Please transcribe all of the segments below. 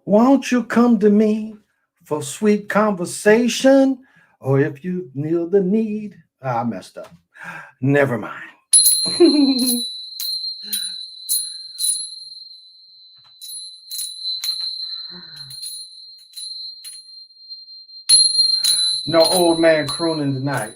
Won't you come to me for sweet conversation? Or if you feel the need, I messed up. Never mind. No old man crooning tonight.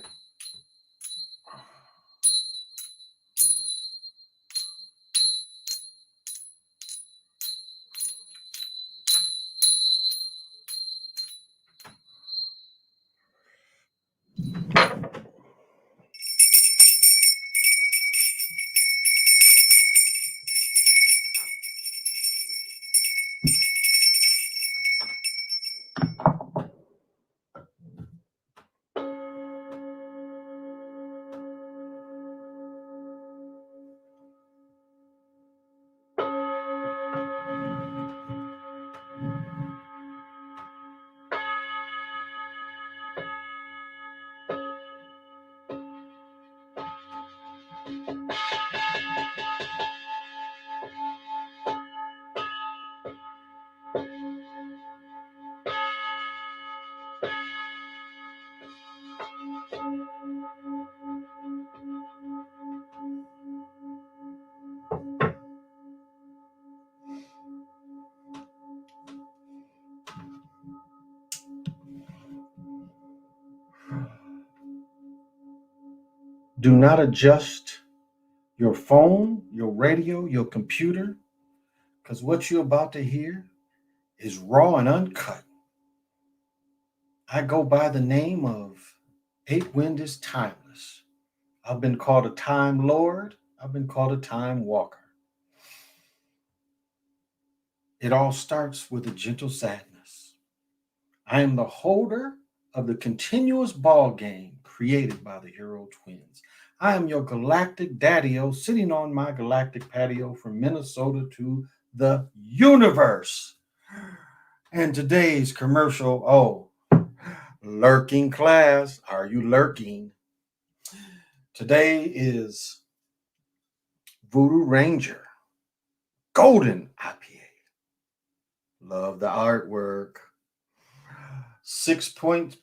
Do not adjust your phone, your radio, your computer, because what you're about to hear is raw and uncut. I go by the name of Eight Wind is Timeless. I've been called a time lord. I've been called a time walker. It all starts with a gentle sadness. I am the holder of the continuous ball game created by the Hero Twins. I am your galactic daddy-o sitting on my galactic patio from Minnesota to the universe. And today's commercial, lurking class, are you lurking? Today is Voodoo Ranger, Golden IPA. Love the artwork. 6%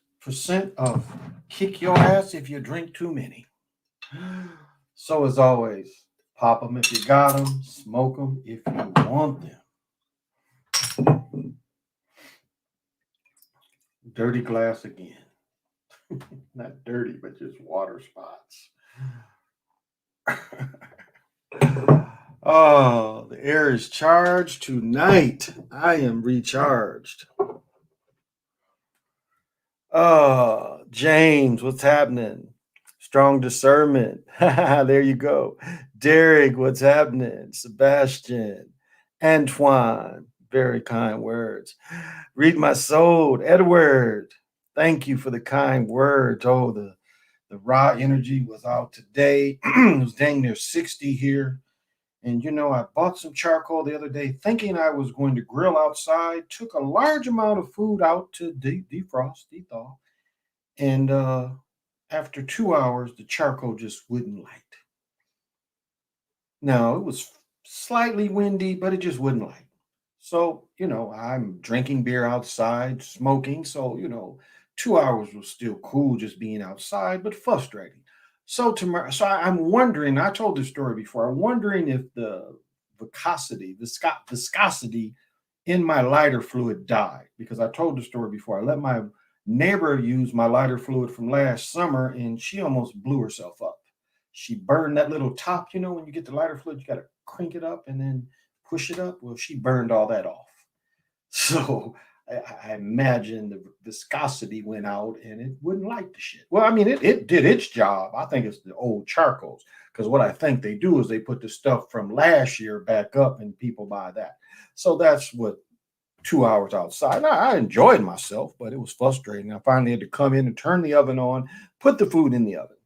of kick your ass if you drink too many. So as always, pop them if you got them, smoke them if you want them. Dirty glass again. Not dirty, but just water spots. Oh, the air is charged tonight. I am recharged. Oh, James, what's happening? Strong discernment. There you go. Derek, what's happening? Sebastian, Antoine, very kind words. Read my soul. Edward, thank you for the kind words. Oh, the raw energy was out today. It was dang near 60 here. And I bought some charcoal the other day thinking I was going to grill outside, took a large amount of food out to defrost, thaw. And after 2 hours, the charcoal just wouldn't light. Now, it was slightly windy, but it just wouldn't light. So, I'm drinking beer outside, smoking. So, 2 hours was still cool just being outside, but frustrating. So tomorrow, I'm wondering. I told this story before. I'm wondering if the viscosity in my lighter fluid died because I told the story before. I let my neighbor use my lighter fluid from last summer, and she almost blew herself up. She burned that little top. When you get the lighter fluid, you got to crank it up and then push it up. Well, she burned all that off. So I imagine the viscosity went out and it wouldn't light the shit. Well, I mean, it did its job. I think it's the old charcoals because what I think they do is they put the stuff from last year back up and people buy that. So that's what 2 hours outside. Now, I enjoyed myself, but it was frustrating. I finally had to come in and turn the oven on, put the food in the oven.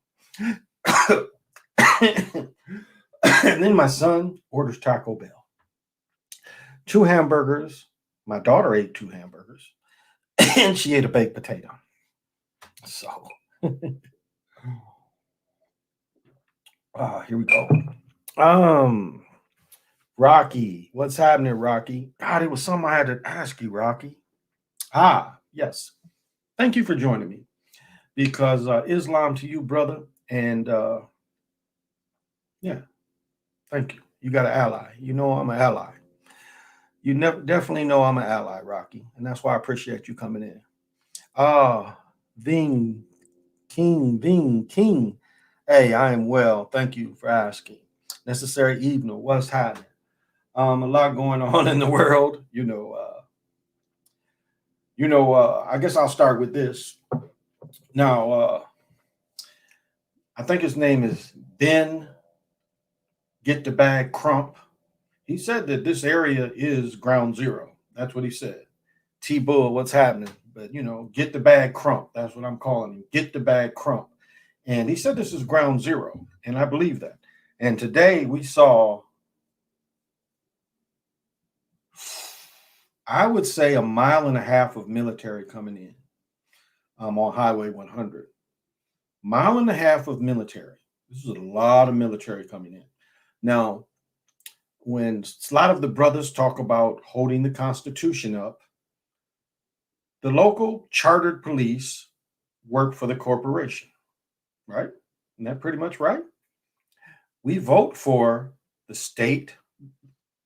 And then my son orders Taco Bell. 2 hamburgers. My daughter ate 2 hamburgers. And she ate a baked potato. So, here we go. Rocky, what's happening, Rocky? God, it was something I had to ask you, Rocky. Yes. Thank you for joining me because Islam to you, brother. And yeah, thank you. You got an ally. You know I'm an ally. You definitely know I'm an ally, Rocky. And that's why I appreciate you coming in. Ving, King. Hey, I am well. Thank you for asking. Necessary Evil, what's happening? A lot going on in the world. I guess I'll start with this. Now, I think his name is Ben Get the Bag Crump. He said that this area is ground zero. That's what he said. T Bull, what's happening? But get the bag crump. That's what I'm calling him. Get the bag crump. And he said this is ground zero. And I believe that. And today we saw, I would say, 1.5 miles of military coming in on Highway 100. 1.5 miles of military. This is a lot of military coming in. Now, when a lot of the brothers talk about holding the Constitution up, the local chartered police work for the corporation, right? Isn't that pretty much right? We vote for the state.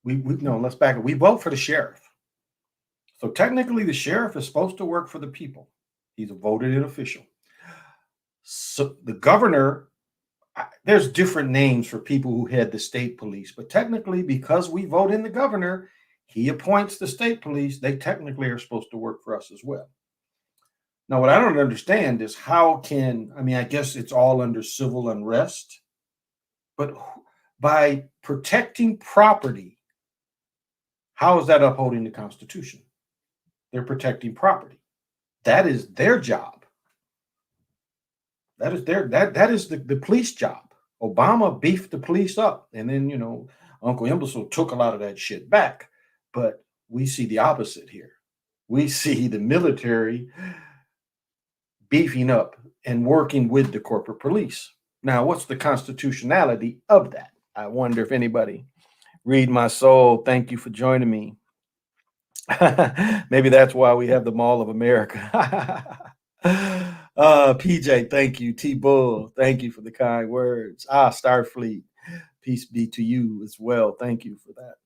Let's back up. We vote for the sheriff. So technically, the sheriff is supposed to work for the people. He's a voted in official. So the governor, there's different names for people who head the state police, but technically, because we vote in the governor, he appoints the state police. They technically are supposed to work for us as well. Now, what I don't understand is I guess it's all under civil unrest, but by protecting property, how is that upholding the Constitution? They're protecting property. That is their job. That is the police job. Obama beefed the police up, and then Uncle Imbecile took a lot of that shit back. But we see the opposite here. We see the military beefing up and working with the corporate police. Now, what's the constitutionality of that? I wonder if anybody read my soul. Thank you for joining me. Maybe that's why we have the Mall of America. PJ, thank you. T-Bull, thank you for the kind words. Starfleet, peace be to you as well. Thank you for that.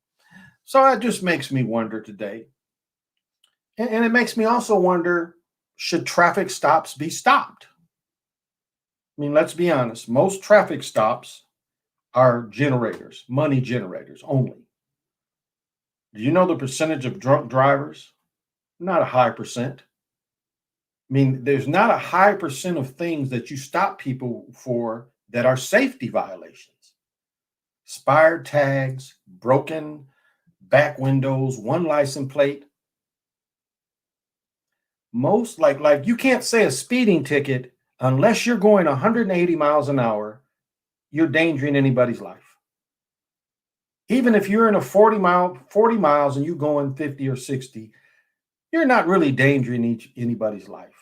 So it just makes me wonder today. And it makes me also wonder, should traffic stops be stopped? I mean, let's be honest. Most traffic stops are generators, money generators only. Do you know the percentage of drunk drivers? Not a high percent. I mean, there's not a high percent of things that you stop people for that are safety violations. Expired tags, broken back windows, one license plate. Most like you can't say a speeding ticket unless you're going 180 miles an hour, you're endangering anybody's life. Even if you're in a 40 miles and you're going 50 or 60, you're not really endangering anybody's life.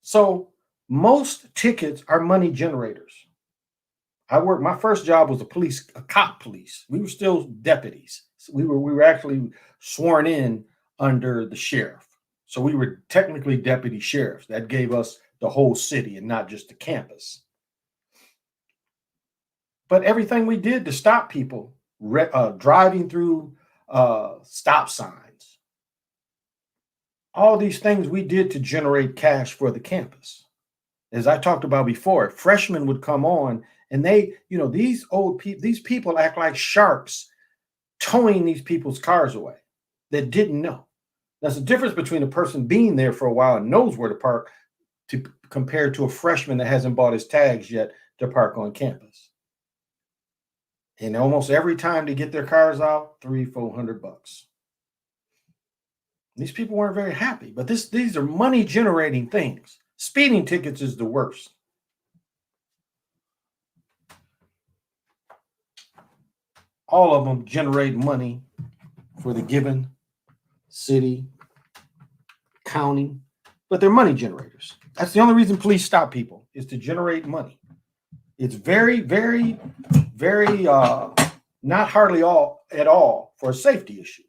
So most tickets are money generators. My first job was a cop police. We were still deputies. We were actually sworn in under the sheriff. So we were technically deputy sheriffs. That gave us the whole city and not just the campus. But everything we did to stop people driving through stop signs, all these things we did to generate cash for the campus. As I talked about before, freshmen would come on and these people act like sharks towing these people's cars away that didn't know. That's the difference between a person being there for a while and knows where to park compared to a freshman that hasn't bought his tags yet to park on campus. And almost every time they get their cars out, $300-400. These people weren't very happy, but these are money generating things. Speeding tickets is the worst. All of them generate money for the given city, county, but they're money generators. That's the only reason police stop people, is to generate money. It's very, very, very Not hardly all at all for a safety issue.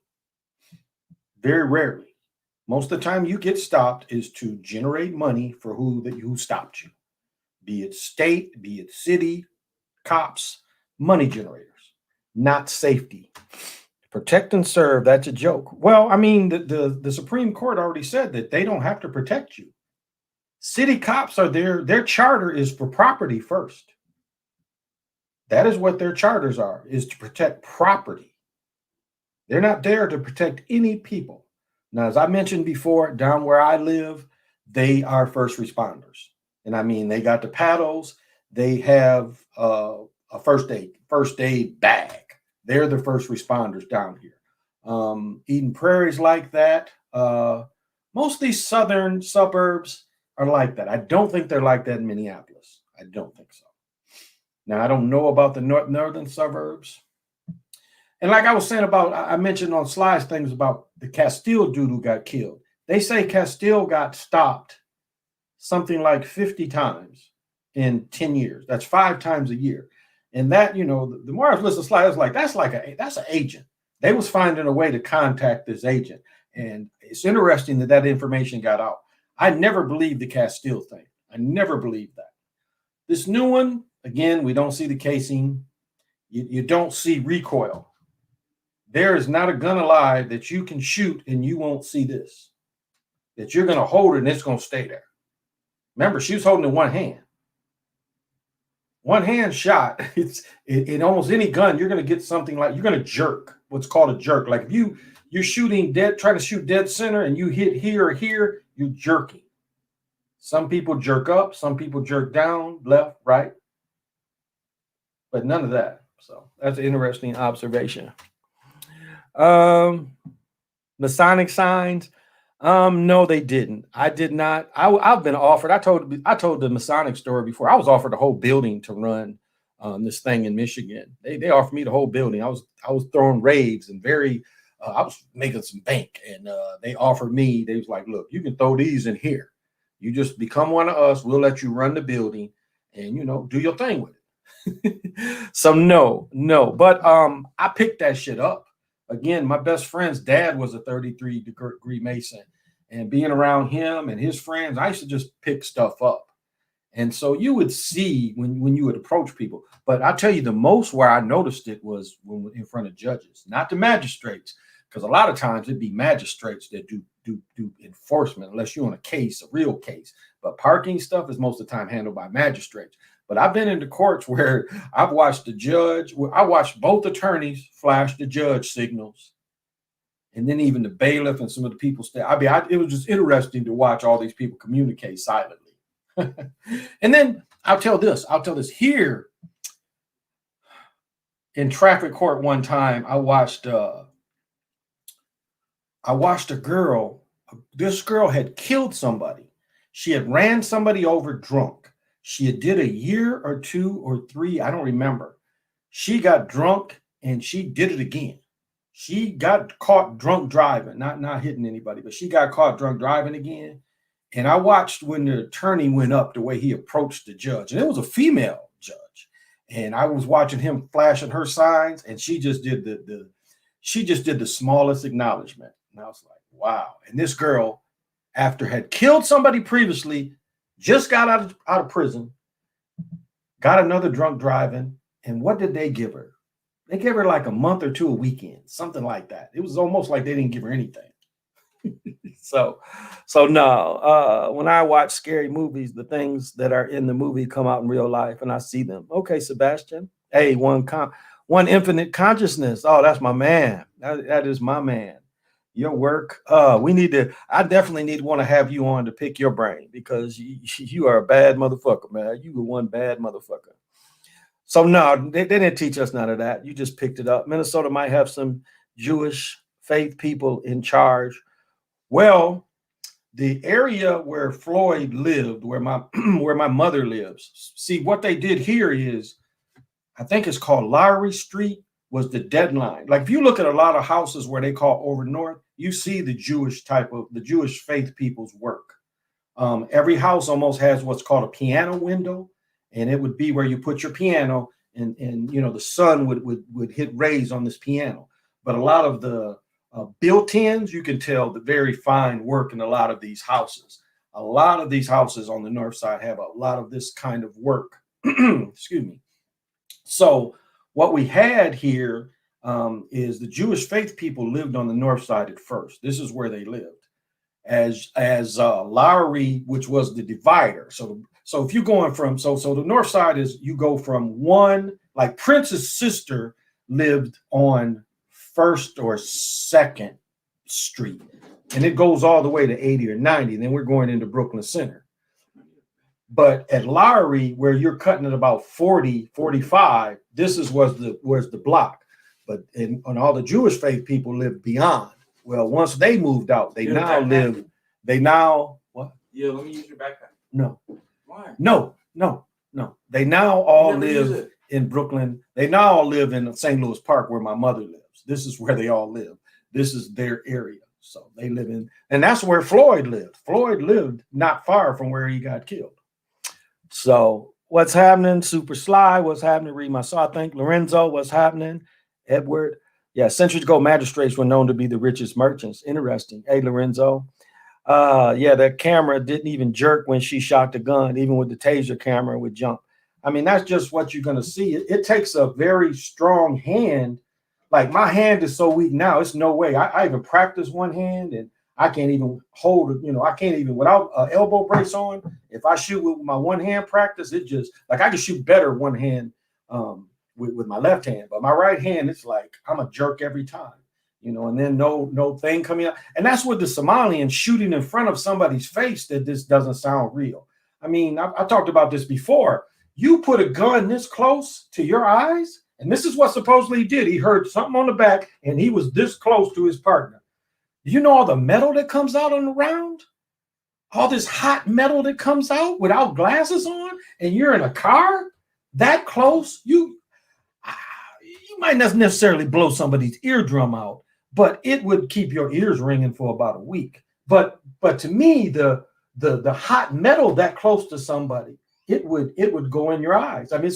Very rarely. Most of the time you get stopped is to generate money for who stopped you. Be it state, be it city, cops, money generators, not safety. Protect and serve, that's a joke. Well, I mean, the Supreme Court already said that they don't have to protect you. City cops are their charter is for property first. That is what their charters are, is to protect property. They're not there to protect any people. Now, as I mentioned before, down where I live, they are first responders. And I mean, they got the paddles, they have a first aid bag. They're the first responders down here. Eden Prairie's like that. Most of these southern suburbs are like that. I don't think they're like that in Minneapolis. I don't think so. Now, I don't know about the northern suburbs. And like I was saying about, I mentioned on slides things about the Castile dude who got killed. They say Castile got stopped something like 50 times in 10 years. That's 5 times a year. And that, the more I was listening to slides, like, that's an agent. They was finding a way to contact this agent. And it's interesting that information got out. I never believed the Castile thing. I never believed that. This new one, again, we don't see the casing. You don't see recoil. There is not a gun alive that you can shoot and you won't see this. That you're going to hold it and it's going to stay there. Remember, she was holding it in one hand. One hand shot. It's in almost any gun, you're going to get something like, you're going to jerk. What's called a jerk. Like if you're shooting dead, trying to shoot dead center and you hit here or here, you're jerking. Some people jerk up, some people jerk down, left, right. But none of that. So that's an interesting observation. Masonic signs. No, they didn't. I did not. I've been offered. I told the Masonic story before. I was offered a whole building to run this thing in Michigan. They offered me the whole building. I was throwing raves and I was making some bank, and they offered me. They was like, look, you can throw these in here. You just become one of us. We'll let you run the building, and do your thing with it. So no. But I picked that shit up. Again, my best friend's dad was a 33-degree Mason, and being around him and his friends, I used to just pick stuff up. And so you would see when you would approach people. But I'll tell you, the most where I noticed it was when in front of judges, not the magistrates, because a lot of times it'd be magistrates that do enforcement, unless you're on a case, a real case. But parking stuff is most of the time handled by magistrates. But I've been into courts where I've watched the judge, I watched both attorneys flash the judge signals. And then even the bailiff and some of the people stay. It was just interesting to watch all these people communicate silently. And then I'll tell this here in traffic court one time, I watched a girl. This girl had killed somebody. She had ran somebody over drunk. She had did a year or 2 or 3, I don't remember. She got drunk and she did it again. She got caught drunk driving, not hitting anybody, but she got caught drunk driving again. And I watched when the attorney went up, the way he approached the judge, and it was a female judge. And I was watching him flashing her signs, and she just did the smallest acknowledgement. And I was like, wow. And this girl, after had killed somebody previously, just got out of prison, got another drunk driving. And what did they give her? They gave her like a month or 2 a weekend, something like that. It was almost like they didn't give her anything. So no, when I watch scary movies, the things that are in the movie come out in real life and I see them. Okay, Sebastian. Hey, one infinite consciousness. Oh, that's my man. That is my man. Your work. I definitely want to have you on to pick your brain, because you are a bad motherfucker, man. You were one bad motherfucker. So no, they didn't teach us none of that. You just picked it up. Minnesota might have some Jewish faith people in charge. Well, the area where Floyd lived, where my mother lives, see, what they did here is, I think it's called Lowry Street, was the deadline. Like if you look at a lot of houses where they call over north, you see the Jewish faith people's work. Every house almost has what's called a piano window, and it would be where you put your piano, and you know, the sun would hit rays on this piano. But a lot of the built-ins, you can tell the very fine work in a lot of these houses. A lot of these houses on the north side have a lot of this kind of work. Excuse me. So what we had here is the Jewish faith people lived on the north side at first. This is where they lived. As Lowry, which was the divider. So if you're going from so the north side is, you go from one, like Prince's sister lived on 1st or 2nd Street, and it goes all the way to 80 or 90. And then we're going into Brooklyn Center. But at Lowry, where you're cutting at about 40, 45, this was the block. But and all the Jewish faith people lived beyond. Well, once they moved out, they now live. They now what? Yeah, let me use your backpack. No. Why? No. They now all live in Brooklyn. They now all live in St. Louis Park, where my mother lives. This is where they all live. This is their area. So they live in, and that's where Floyd lived. Floyd lived not far from where he got killed. So what's happening? Super Sly, what's happening? Read my saw. I think Lorenzo, what's happening? Edward. Yeah, centuries ago, magistrates were known to be the richest merchants. Interesting. Hey, Lorenzo. Yeah, that camera didn't even jerk when she shot the gun. Even with the taser camera, it would jump. I mean, that's just what you're going to see. It takes a very strong hand. Like, my hand is so weak now, it's no way. I even practice one hand, and I can't even hold it. You know, I can't even, without an elbow brace on, if I shoot with my one hand practice, it just, like, I can shoot better one hand with my left hand. But my right hand, it's like I'm a jerk every time. You know, and then no thing coming out. And that's what the Somalian shooting in front of somebody's face, that this doesn't sound real. I mean, I talked about this before. You put a gun this close to your eyes, and this is what supposedly he did. He heard something on the back, and he was this close to his partner. Do you know all the metal that comes out on the round? All this hot metal that comes out without glasses on, and you're in a car that close, you might not necessarily blow somebody's eardrum out, but it would keep your ears ringing for about a week. But to me, the hot metal that close to somebody, it would go in your eyes. I mean,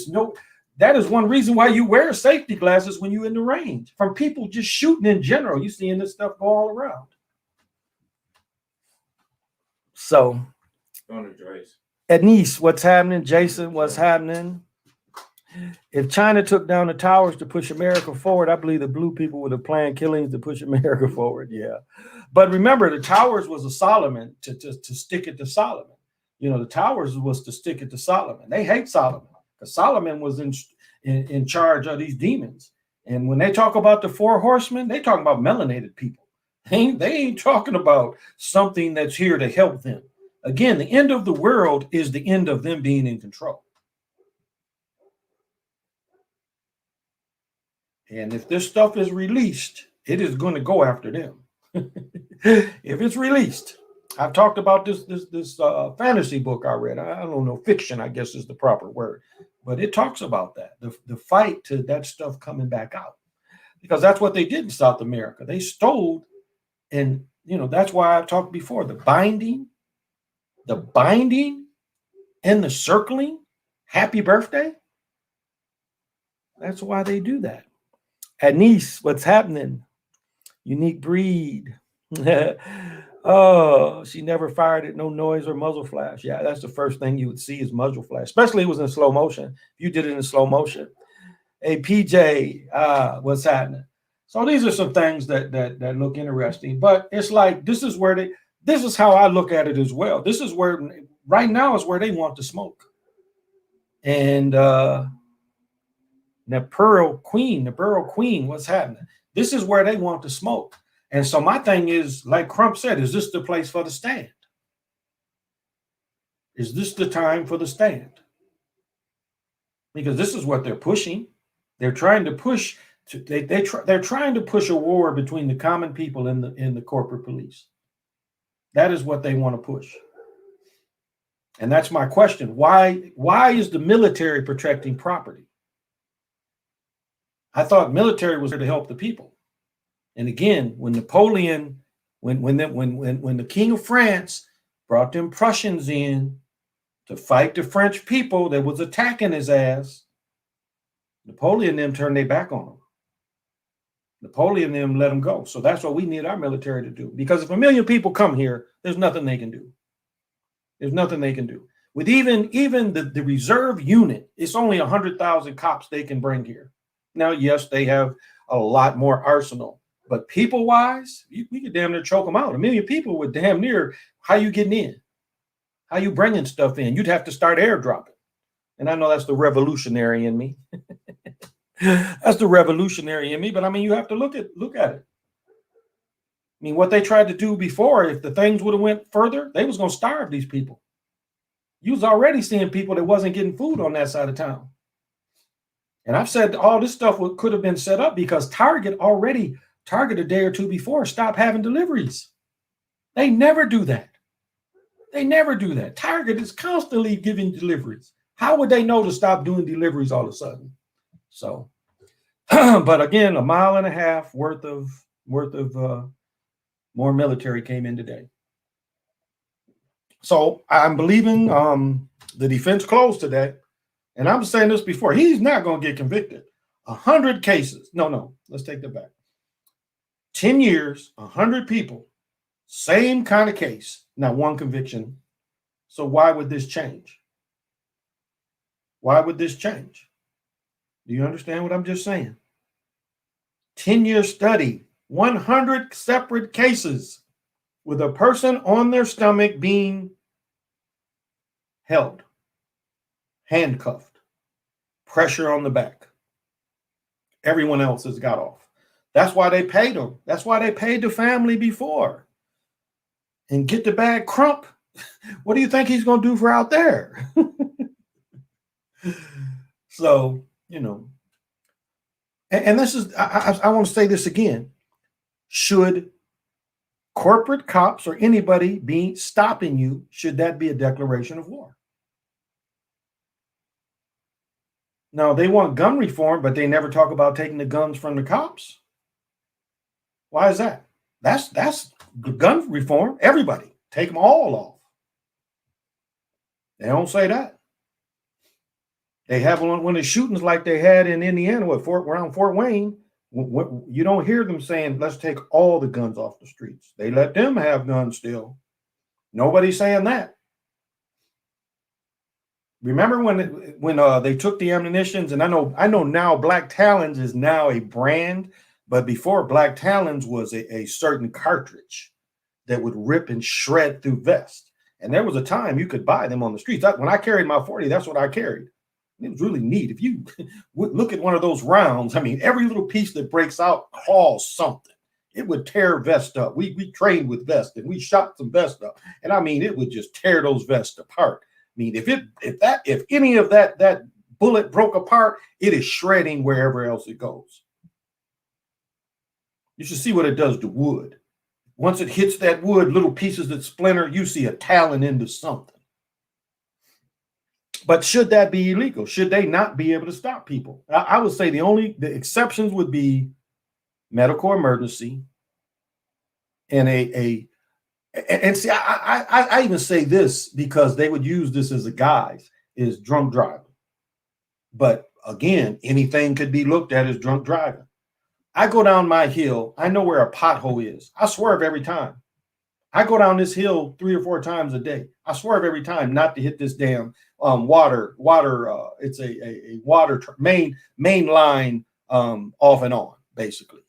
that is one reason why you wear safety glasses when you're in the range. From people just shooting in general, you're seeing this stuff go all around. So, Ednice, what's happening? Jason, what's happening? If China took down the towers to push America forward, I believe the blue people would have planned killings to push America forward. Yeah. But remember, the towers was a Solomon to stick it to Solomon. You know, the towers was to stick it to Solomon. They hate Solomon because Solomon was in charge of these demons. And when they talk about the 4 horsemen, they talk about melanated people. They ain't talking about something that's here to help them. Again, the end of the world is the end of them being in control. And if this stuff is released, it is going to go after them. If it's released, I've talked about this fantasy book I read. I don't know, fiction, I guess is the proper word, but it talks about that, the fight to that stuff coming back out, because that's what they did in South America. They stole, and you know, that's why I talked before, the binding and the circling. Happy birthday. That's why they do that. Nice, what's happening? Unique breed. Oh, she never fired at no noise or muzzle flash. Yeah, that's the first thing you would see is muzzle flash, especially if it was in slow motion. If you did it in slow motion. Hey, PJ, what's happening? So these are some things that look interesting, but it's like, this is how I look at it as well. This is where, right now is where they want to smoke. And the Pearl Queen, what's happening? This is where they want to smoke. And so my thing is, like Crump said, is this the place for the stand? Is this the time for the stand? Because this is what they're pushing. They're trying to push. They're trying to push a war between the common people and the corporate police. That is what they want to push. And that's my question. Why is the military protecting property? I thought military was there to help the people. And again, when Napoleon, when the King of France brought them Prussians in to fight the French people that was attacking his ass, Napoleon them turned their back on them. Napoleon them let them go. So that's what we need our military to do. Because if 1 million people come here, there's nothing they can do. There's nothing they can do. With even the reserve unit, it's only 100,000 cops they can bring here. Now, yes, they have a lot more arsenal, but people-wise, we could damn near choke them out. 1 million people would damn near, how you getting in? How you bringing stuff in? You'd have to start airdropping. And I know that's the revolutionary in me. That's the revolutionary in me, but I mean, you have to look at it. I mean, what they tried to do before, if the things would have went further, they was going to starve these people. You was already seeing people that wasn't getting food on that side of town. And I've said all this stuff could have been set up because Target a day or two before stopped having deliveries. They never do that. They never do that. Target is constantly giving deliveries. How would they know to stop doing deliveries all of a sudden? So, but again, 1.5 miles worth of more military came in today. So I'm believing the defense closed today. And I'm saying this before, he's not going to get convicted. 100 cases. No, let's take that back. 10 years, 100 people, same kind of case, not one conviction. So why would this change? Why would this change? Do you understand what I'm just saying? 10-year study, 100 separate cases with a person on their stomach being held, handcuffed, pressure on the back. Everyone else has got off. That's why they paid them. That's why they paid the family before. And get the bag crump. What do you think he's going to do for out there? So, you know, and this is, I want to say this again. Should corporate cops or anybody be stopping you, should that be a declaration of war? Now, they want gun reform, but they never talk about taking the guns from the cops. Why is that? That's gun reform. Everybody, take them all off. They don't say that. They have one of the shootings like they had in Indiana, around Fort Wayne. You don't hear them saying, let's take all the guns off the streets. They let them have guns still. Nobody's saying that. Remember when they took the ammunitions, and I know now Black Talons is now a brand, but before Black Talons was a certain cartridge that would rip and shred through vests. And there was a time you could buy them on the streets. When I carried my 40, that's what I carried. It was really neat. If you look at one of those rounds, I mean, every little piece that breaks out caused something. It would tear vests up. We trained with vests and we shot some vests up. And I mean, it would just tear those vests apart. I mean, if any of that bullet broke apart, it is shredding wherever else it goes. You should see what it does to wood. Once it hits that wood, little pieces that splinter, you see a talon into something. But should that be illegal? Should they not be able to stop people? I would say the exceptions would be medical emergency and and see, I even say this because they would use this as a guise, is drunk driving. But again, anything could be looked at as drunk driving. I go down my hill. I know where a pothole is. I swerve every time. I go down this hill 3 or 4 times a day. I swerve every time not to hit this damn water. It's a water main line off and on, basically.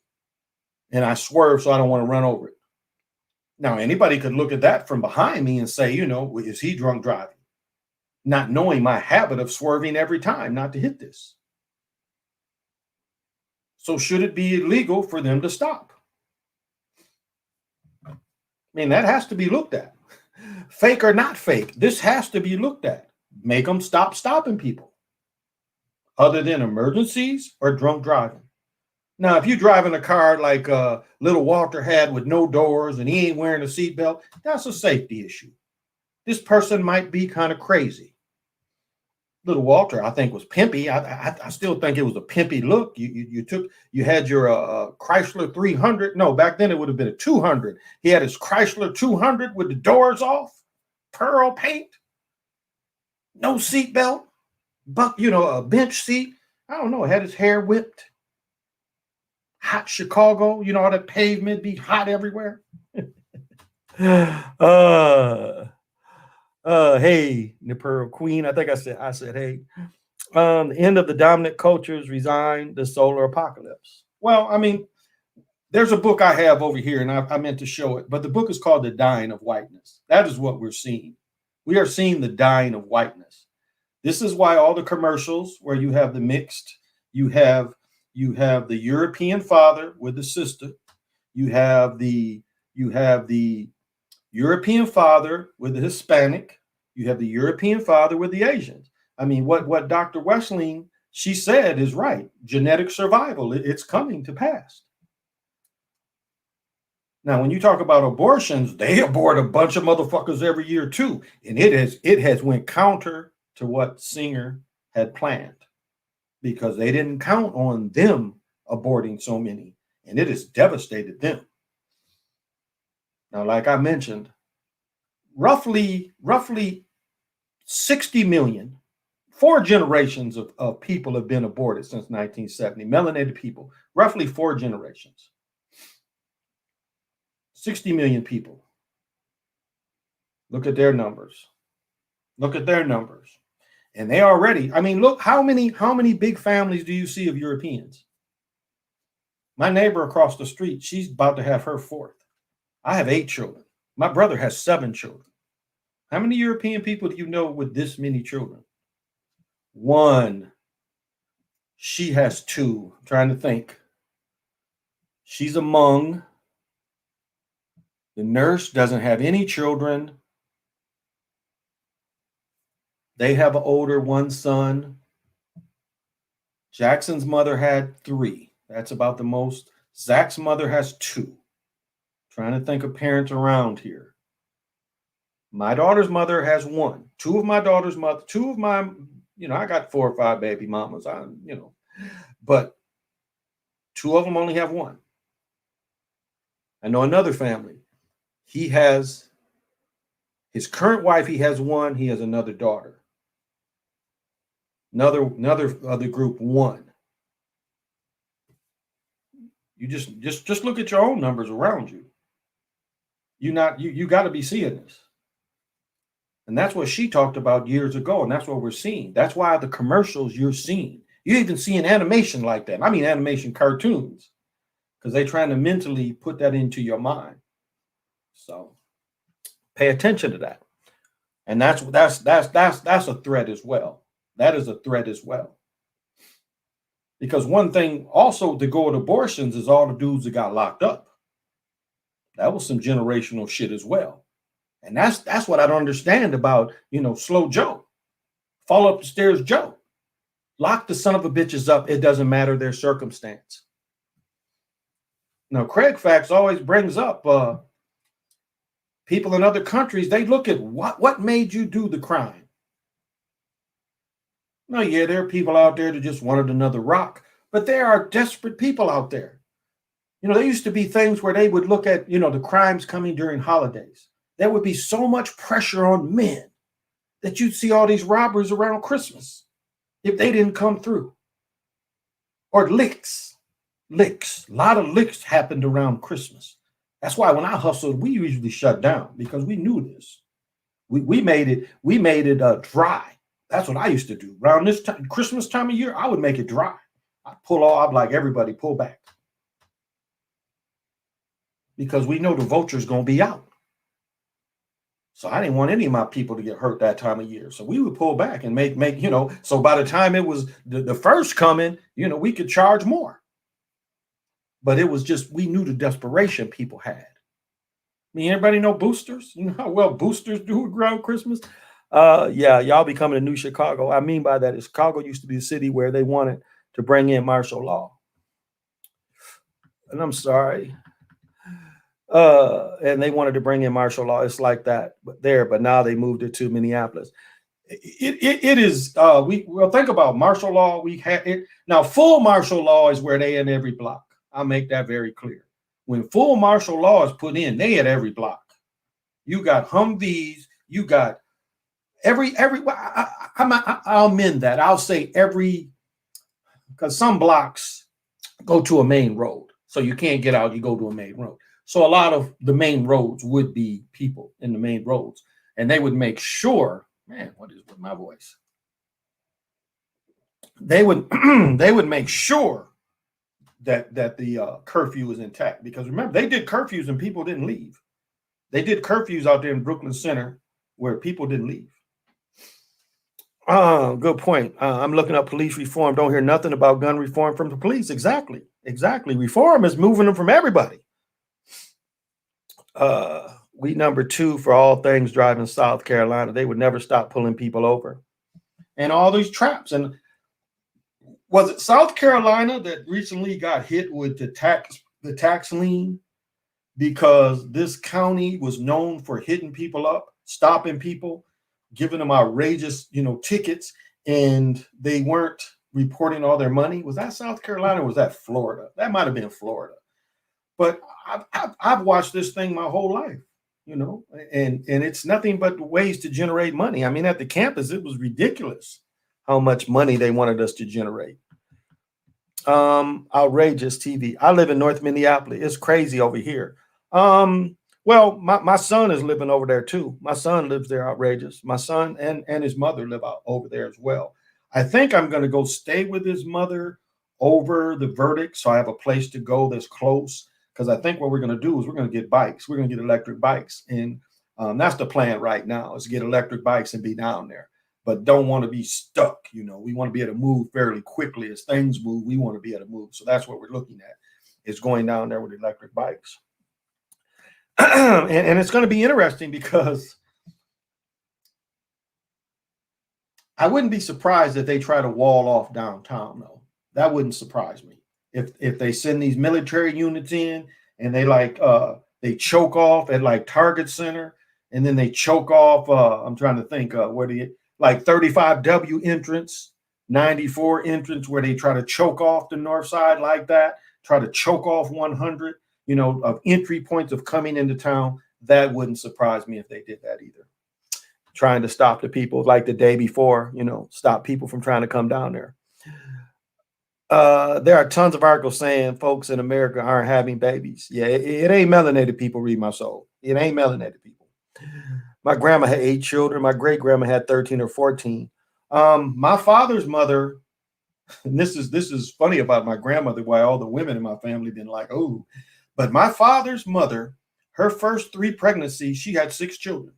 And I swerve so I don't want to run over it. Now, anybody could look at that from behind me and say, you know, is he drunk driving? Not knowing my habit of swerving every time not to hit this. So should it be illegal for them to stop? I mean, that has to be looked at. Fake or not fake, this has to be looked at. Make them stop stopping people. Other than emergencies or drunk driving. Now, if you're driving a car like little Walter had with no doors and he ain't wearing a seatbelt, that's a safety issue. This person might be kind of crazy. Little Walter, I think, was pimpy. I still think it was a pimpy look. You had your Chrysler 300. No, back then it would have been a 200. He had his Chrysler 200 with the doors off, pearl paint, no seatbelt, a bench seat. I don't know, had his hair whipped. Hot Chicago, you know, all that pavement be hot everywhere. Hey, the Pearl Queen. I think I said, hey. The end of the dominant cultures resign the solar apocalypse. Well, I mean, there's a book I have over here, and I meant to show it, but the book is called The Dying of Whiteness. That is what we're seeing. We are seeing the dying of whiteness. This is why all the commercials where you have the mixed, you have the European father with the sister, you have the European father with the Hispanic, you have the European father with the Asians. I mean, what Dr. Wessling, she said is right. Genetic survival, it's coming to pass. Now, when you talk about abortions, they abort a bunch of motherfuckers every year too, and it has went counter to what Singer had planned, because they didn't count on them aborting so many, and it has devastated them. Now, like I mentioned, roughly 60 million, 4 generations of people have been aborted since 1970, melanated people, roughly 4 generations. 60 million people. Look at their numbers. Look at their numbers. And they already, I mean, look, how many big families do you see of Europeans? My neighbor across the street, she's about to have her 4th. I have 8 children. My brother has 7 children. How many European people do you know with this many children? 1. She has 2. I'm trying to think. She's a Hmong. The nurse doesn't have any children. They have an older 1 son. Jackson's mother had 3. That's about the most. Zach's mother has 2. Trying to think of parents around here. My daughter's mother has 1. 2 of my daughter's mother, 2 of my, I got 4 or 5 baby mamas, but 2 of them only have 1. I know another family. He has his current wife, he has 1, he has another daughter. Other group, 1. You just look at your own numbers around you. You got to be seeing this. And that's what she talked about years ago, and that's what we're seeing. That's why the commercials you're seeing. You even see an animation like that. I mean, animation cartoons, because they're trying to mentally put that into your mind. So pay attention to that. And that's a threat as well. That is a threat as well. Because one thing also to go with abortions is all the dudes that got locked up. That was some generational shit as well. And that's what I don't understand about, Slow Joe. Fall up the stairs Joe. Lock the son of a bitches up. It doesn't matter their circumstance. Now, Craig Fax always brings up people in other countries. They look at what made you do the crime. No, yeah, there are people out there that just wanted another rock, but there are desperate people out there. There used to be things where they would look at, the crimes coming during holidays. There would be so much pressure on men that you'd see all these robbers around Christmas if they didn't come through. Or licks. A lot of licks happened around Christmas. That's why when I hustled, we usually shut down because we knew this. We made it dry. That's what I used to do. Around this time, Christmas time of year, I would make it dry. I'd pull off, like, everybody pull back. Because we know the vulture's going to be out. So I didn't want any of my people to get hurt that time of year. So we would pull back and make, so by the time it was the first coming, we could charge more. But it was just, we knew the desperation people had. I mean, everybody know Boosters? You know how well Boosters do around Christmas? Yeah, y'all becoming a new Chicago. I mean by that is Chicago used to be a city where they wanted to bring in martial law. And I'm sorry. And they wanted to bring in martial law. It's like that but now they moved it to Minneapolis. It is, we'll think about martial law. We have it now. Full martial law is where they in every block. I'll make that very clear. When full martial law is put in, they at every block. You got Humvees, you got I'll amend that. I'll say every because some blocks go to a main road. So you can't get out, you go to a main road. So a lot of the main roads would be people in the main roads. And they would make sure, man, what is with my voice? They would they would make sure that the curfew is intact. Because remember, they did curfews and people didn't leave. They did curfews out there in Brooklyn Center where people didn't leave. Good point. I'm looking up police reform. Don't hear nothing about gun reform from the police. Exactly. Reform is moving them from everybody. We number 2 for all things driving South Carolina. They would never stop pulling people over. And all these traps. And was it South Carolina that recently got hit with the tax lien because this county was known for hitting people up, stopping people, giving them outrageous, tickets, and they weren't reporting all their money? Was that South Carolina or was that Florida? That might have been Florida. But I've watched this thing my whole life, and it's nothing but ways to generate money. I mean, at the campus, it was ridiculous how much money they wanted us to generate. Outrageous TV. I live in North Minneapolis. It's crazy over here. Well, my son is living over there too. My son lives there. Outrageous. My son and his mother live out over there as well. I think I'm going to go stay with his mother over the verdict, so I have a place to go that's close. Because I think what we're going to do is we're going to get bikes. We're going to get electric bikes, and that's the plan right now: is to get electric bikes and be down there. But don't want to be stuck. We want to be able to move fairly quickly as things move. We want to be able to move. So that's what we're looking at: is going down there with electric bikes. and it's going to be interesting because I wouldn't be surprised if they try to wall off downtown, though. That wouldn't surprise me. If they send these military units in and they choke off at like Target Center, and then they choke off, I'm trying to think, 35W entrance, 94 entrance, where they try to choke off the north side like that, try to choke off 100, of entry points of coming into town. That wouldn't surprise me if they did that either. Trying to stop the people like the day before, stop people from trying to come down there. There are tons of articles saying folks in America aren't having babies. Yeah, it ain't melanated people, read my soul. It ain't melanated people. My grandma had 8 children. My great grandma had 13 or 14. My father's mother, and this is funny about my grandmother, why all the women in my family been like, oh, but my father's mother, her first 3 pregnancies, she had 6 children.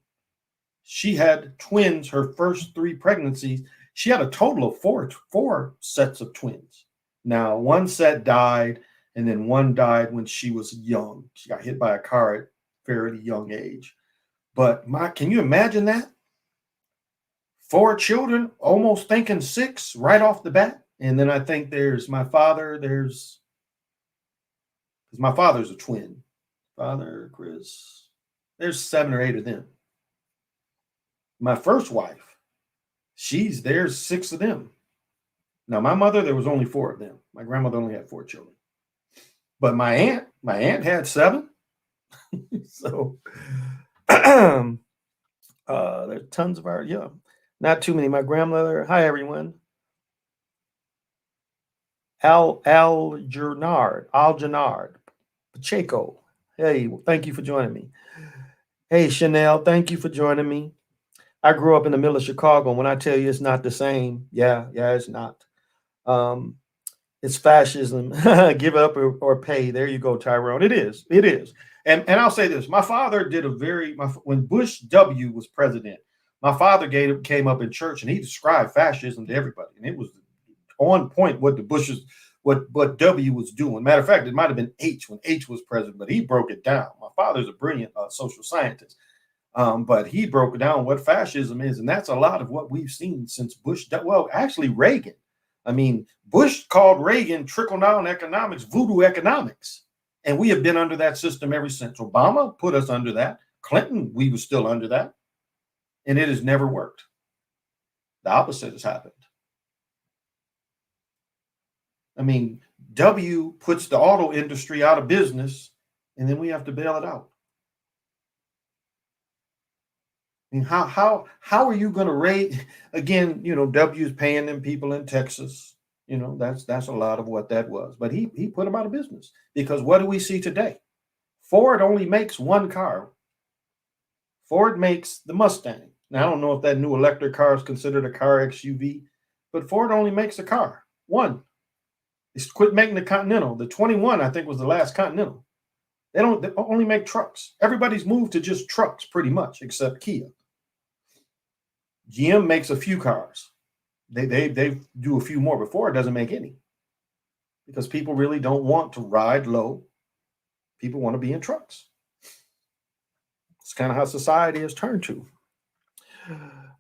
She had twins her first 3 pregnancies. She had a total of four sets of twins. Now, one set died, and then one died when she was young. She got hit by a car at a fairly young age. But can you imagine that? 4 children, almost thinking 6 right off the bat. And then I think there's my father. Because my father's a twin. Father, Chris. There's 7 or 8 of them. My first wife, there's 6 of them. Now, my mother, there was only 4 of them. My grandmother only had 4 children. But my aunt had 7. So there's tons of not too many. My grandmother, hi everyone. Algerard, Pacheco. Hey, thank you for joining me. Hey, Chanel, thank you for joining me. I grew up in the middle of Chicago. When I tell you it's not the same, yeah, it's not. It's fascism. Give up or pay. There you go, Tyrone. It is. And I'll say this: my father did when Bush W was president, my father came up in church and he described fascism to everybody, and it was on point what what W was doing. Matter of fact, it might have been H when H was president, but he broke it down. My father's a brilliant social scientist. But he broke down what fascism is, and that's a lot of what we've seen since Bush. Well, actually, Reagan. I mean, Bush called Reagan trickle-down economics, voodoo economics, and we have been under that system ever since. Obama put us under that. Clinton, we were still under that, and it has never worked. The opposite has happened. I mean, W puts the auto industry out of business, and then we have to bail it out. I mean, how are you going to rate again? W is paying them people in Texas. You know, that's a lot of what that was. But he put them out of business because what do we see today? Ford only makes one car. Ford makes the Mustang. Now, I don't know if that new electric car is considered a car XUV, but Ford only makes a car. One. It's quit making the Continental. The 21, I think, was the last Continental. They only make trucks. Everybody's moved to just trucks pretty much, except Kia. GM makes a few cars. They do a few more, but Ford doesn't make any because people really don't want to ride low. People want to be in trucks. It's kind of how society has turned to.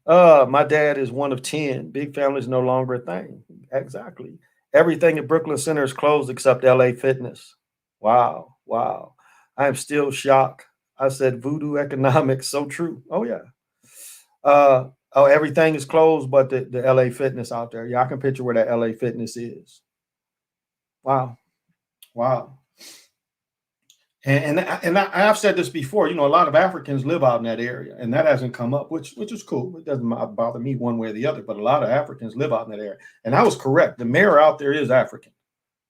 My dad is one of 10. Big family is no longer a thing. Exactly. Everything at Brooklyn Center is closed except LA Fitness. Wow. Wow. I am still shocked. I said voodoo economics. So true. Oh, yeah. Everything is closed but the LA Fitness out there. Yeah, I can picture where that LA Fitness is. Wow. Wow. And I've said this before, you know, a lot of Africans live out in that area, and that hasn't come up, which is cool. It doesn't bother me one way or the other, but a lot of Africans live out in that area. And I was correct. The mayor out there is African.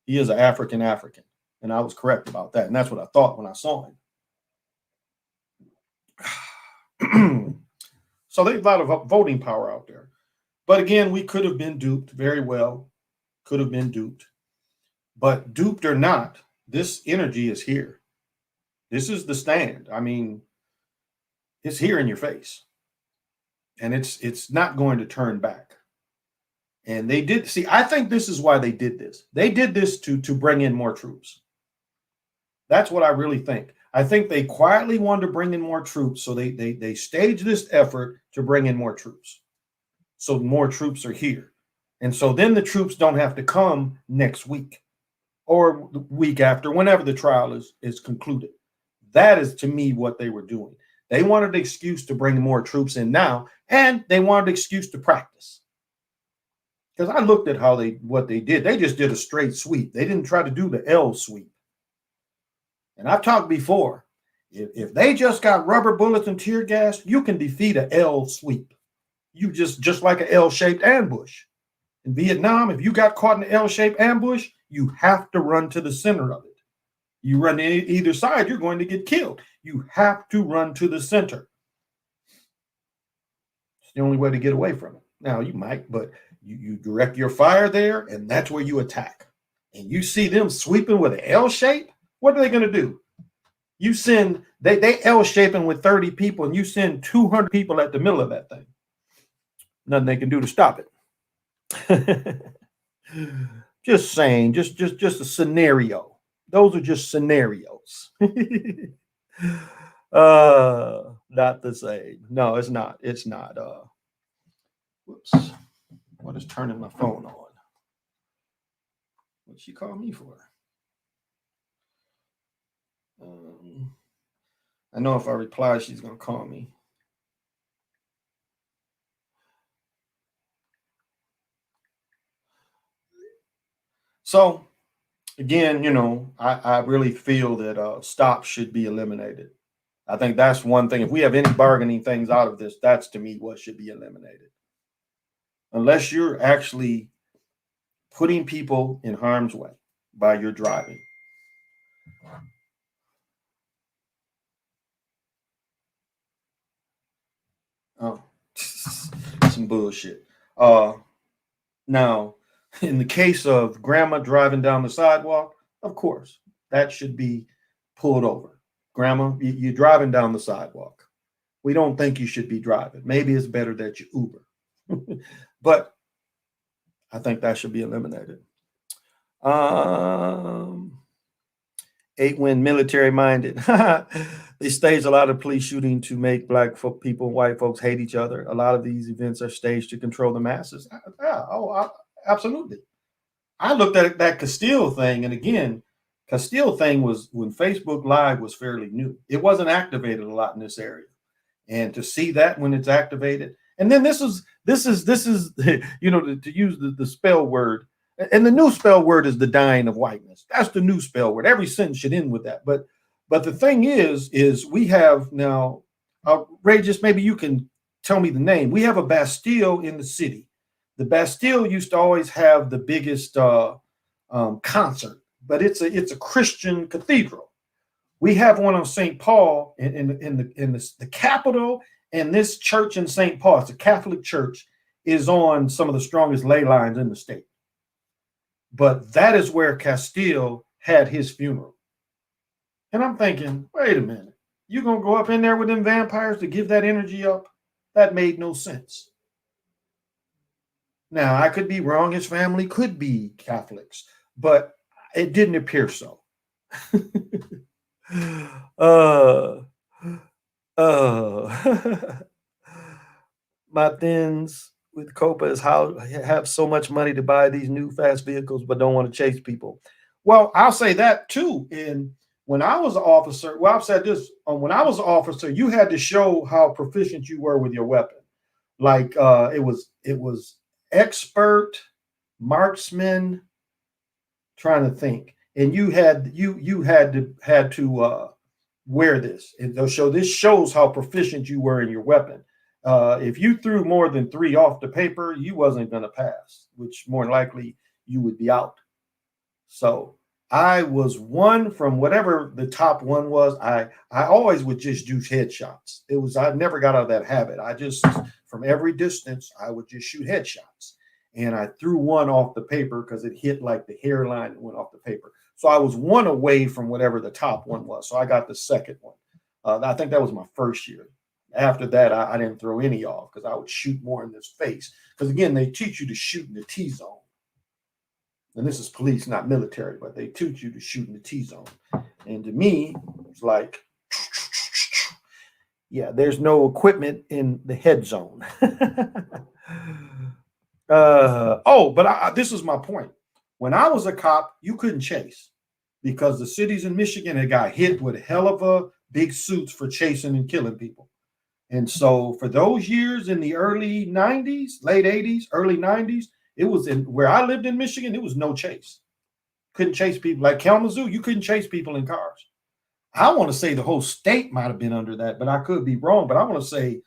He is an African, and I was correct about that. And that's what I thought when I saw him. So there's a lot of voting power out there. But again, we could have been duped very well, could have been duped. But duped or not, this energy is here. This is the stand. I mean, it's here in your face. And it's not going to turn back. And they did, see, I think this is why they did this. They did this to bring in more troops. That's what I really think. I think they quietly wanted to bring in more troops, so they staged this effort to bring in more troops. So more troops are here. And so then the troops don't have to come next week or the week after, whenever the trial is concluded. That is, to me, what they were doing. They wanted an excuse to bring more troops in now, and they wanted an excuse to practice. Because I looked at what they did. They just did a straight sweep. They didn't try to do the L sweep. And I've talked before, if they just got rubber bullets and tear gas, you can defeat an L sweep. You just like an L-shaped ambush. In Vietnam, if you got caught in an L-shaped ambush, you have to run to the center of it. You run to either side, you're going to get killed. You have to run to the center. It's the only way to get away from it. Now, you might, but you direct your fire there, and that's where you attack. And you see them sweeping with an L shape, what are they going to do? You send, they L-shaping with 30 people, and you send 200 people at the middle of that thing. Nothing they can do to stop it. Just saying, just a scenario. Those are just scenarios. Not the same. No, it's not. It's not. Whoops. What is turning my phone on? What'd she call me for? I know if I reply, she's going to call me. So, again, you know, I really feel that stops should be eliminated. I think that's one thing. If we have any bargaining things out of this, that's to me what should be eliminated. Unless you're actually putting people in harm's way by your driving. Oh, some bullshit. Now, in the case of grandma driving down the sidewalk, of course, that should be pulled over. Grandma, you're driving down the sidewalk. We don't think you should be driving. Maybe it's better that you Uber. But I think that should be eliminated. 8-win military minded. They staged a lot of police shooting to make black people and white folks hate each other. A lot of these events are staged to control the masses. Absolutely. I looked at that Castile thing, and again, Castile thing was when Facebook Live was fairly new. It wasn't activated a lot in this area, and to see that when it's activated, and then this is you know, to use the spell word, and the new spell word is the dying of whiteness. That's the new spell word. Every sentence should end with that. But the thing is we have now, outrageous. Maybe you can tell me the name. We have a Bastille in the city The Bastille used to always have the biggest concert, but it's a Christian cathedral. We have one on St. Paul in the capital, and this church in St. Paul, it's a Catholic church, is on some of the strongest ley lines in the state. But that is where Castile had his funeral. And I'm thinking, wait a minute, you gonna go up in there with them vampires to give that energy up? That made no sense. Now, I could be wrong. His family could be Catholics, but it didn't appear so. My thins with Copa is how have so much money to buy these new fast vehicles, but don't want to chase people. Well, I'll say that too. And when I was an officer, well, I've said this, when I was an officer, you had to show how proficient you were with your weapon. Like it was expert, marksman, trying to think, and you had to wear this. And they'll show this shows how proficient you were in your weapon. If you threw more than 3 off the paper, you wasn't going to pass, which more likely you would be out. So I was 1 from whatever the top one was. I always would just do headshots. I never got out of that habit. I just, from every distance, I would just shoot headshots. And I threw 1 off the paper because it hit like the hairline and went off the paper. So I was 1 away from whatever the top one was. So I got the second one. I think that was my first year. After that, I didn't throw any off because I would shoot more in this face. Because again, they teach you to shoot in the T-zone. And this is police, not military, but they teach you to shoot in the T-zone. And to me, it's like, yeah, there's no equipment in the head zone. But this is my point. When I was a cop, you couldn't chase because the cities in Michigan had got hit with a hell of a big suits for chasing and killing people. And so for those years in the early 90s, late 80s, early 90s, it was where I lived in Michigan, it was no chase. Couldn't chase people. Like Kalamazoo, you couldn't chase people in cars. I want to say the whole state might have been under that, but I could be wrong. But I want to say,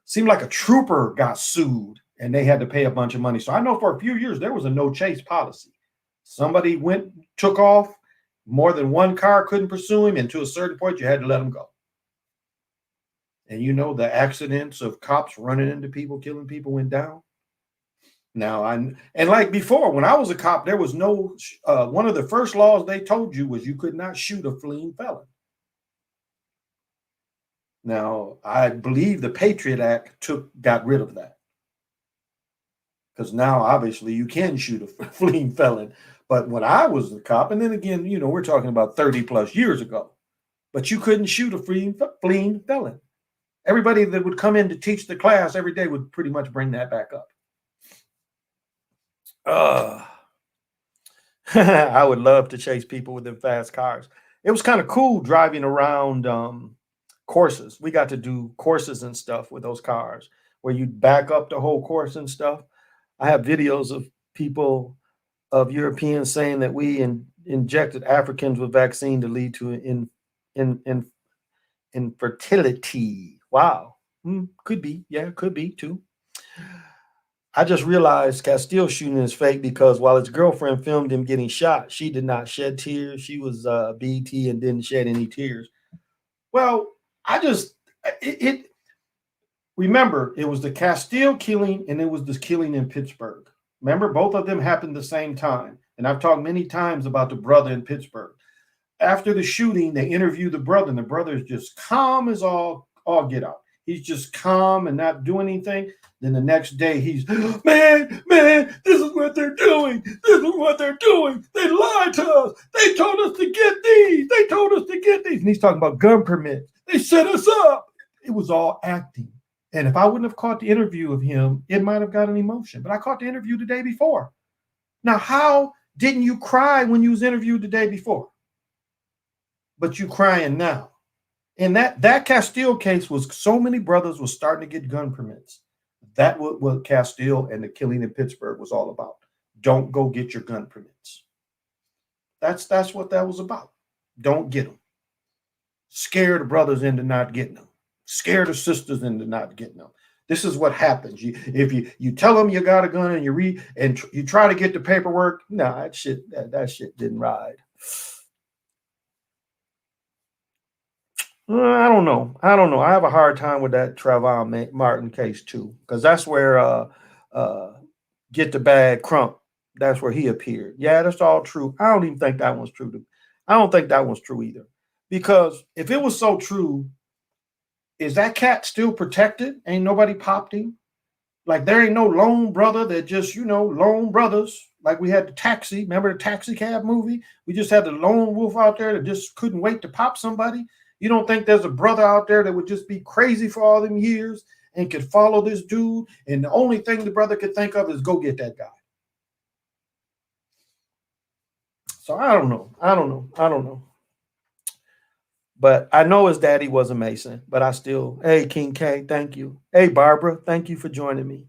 seemed like a trooper got sued and they had to pay a bunch of money. So I know for a few years there was a no chase policy. Somebody took off, more than 1 car couldn't pursue him, and to a certain point you had to let him go. And you know the accidents of cops running into people, killing people went down. Now, and like before, when I was a cop, there was no, one of the first laws they told you was you could not shoot a fleeing felon. Now, I believe the Patriot Act got rid of that. Because now, obviously, you can shoot a fleeing felon. But when I was a cop, and then again, you know, we're talking about 30 plus years ago, but you couldn't shoot a fleeing felon. Everybody that would come in to teach the class every day would pretty much bring that back up. I would love to chase people with them fast cars. It was kind of cool driving around courses. We got to do courses and stuff with those cars where you back up the whole course and stuff. I have videos of people, of Europeans, saying that we injected Africans with vaccine to lead to infertility. Wow. Could be. Yeah, could be too. I just realized Castile shooting is fake because while his girlfriend filmed him getting shot, she did not shed tears. She was BT and didn't shed any tears. Well, remember, it was the Castile killing and it was the killing in Pittsburgh. Remember, both of them happened the same time. And I've talked many times about the brother in Pittsburgh. After the shooting, they interviewed the brother, and the brother is just calm as all get out. He's just calm and not doing anything. Then the next day he's, man, this is what they're doing. This is what they're doing. They lied to us. They told us to get these. They told us to get these. And he's talking about gun permits. They set us up. It was all acting. And if I wouldn't have caught the interview of him, it might have got an emotion. But I caught the interview the day before. Now, how didn't you cry when you was interviewed the day before? But you crying now. And that Castile case was so many brothers were starting to get gun permits. That what Castile and the killing in Pittsburgh was all about. Don't go get your gun permits. That's what that was about. Don't get them. Scare the brothers into not getting them. Scare the sisters into not getting them. This is what happens. If you tell them you got a gun and you try to get the paperwork, no, that shit didn't ride. I don't know. I have a hard time with that Trayvon Martin case too, because that's where get the bag Crump. That's where he appeared. Yeah, that's all true. I don't even think that one's true. I don't think that one's true either, because if it was so true, is that cat still protected? Ain't nobody popped him? Like there ain't no lone brother that just, lone brothers. Like we had the taxi. Remember the taxi cab movie? We just had the lone wolf out there that just couldn't wait to pop somebody. You don't think there's a brother out there that would just be crazy for all them years and could follow this dude? And the only thing the brother could think of is go get that guy. So I don't know. But I know his daddy was a Mason, but I still, hey, King K, thank you. Hey, Barbara, thank you for joining me.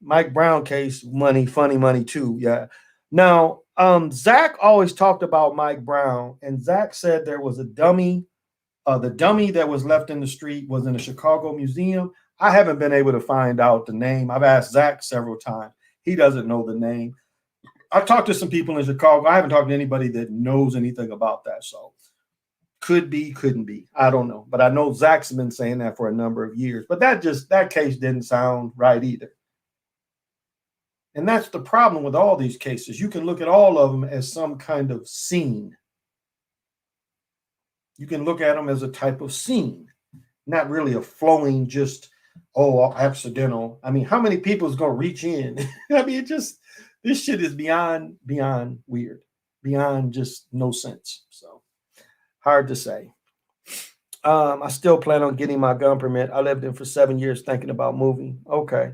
Mike Brown case, funny money too. Yeah. Now, Zach always talked about Mike Brown, and Zach said there was a dummy. The dummy that was left in the street was in a Chicago museum. I haven't been able to find out the name. I've asked Zach several times. He doesn't know the name. I've talked to some people in Chicago. I haven't talked to anybody that knows anything about that. So could be, couldn't be. I don't know. But I know Zach's been saying that for a number of years. But that case didn't sound right either. And that's the problem with all these cases. You can look at all of them as some kind of scene. You can look at them as a type of scene, not really a flowing, just, accidental. I mean, how many people is going to reach in? I mean, this shit is beyond weird, beyond just no sense. So hard to say. I still plan on getting my gun permit. I lived in for 7 years thinking about moving. Okay.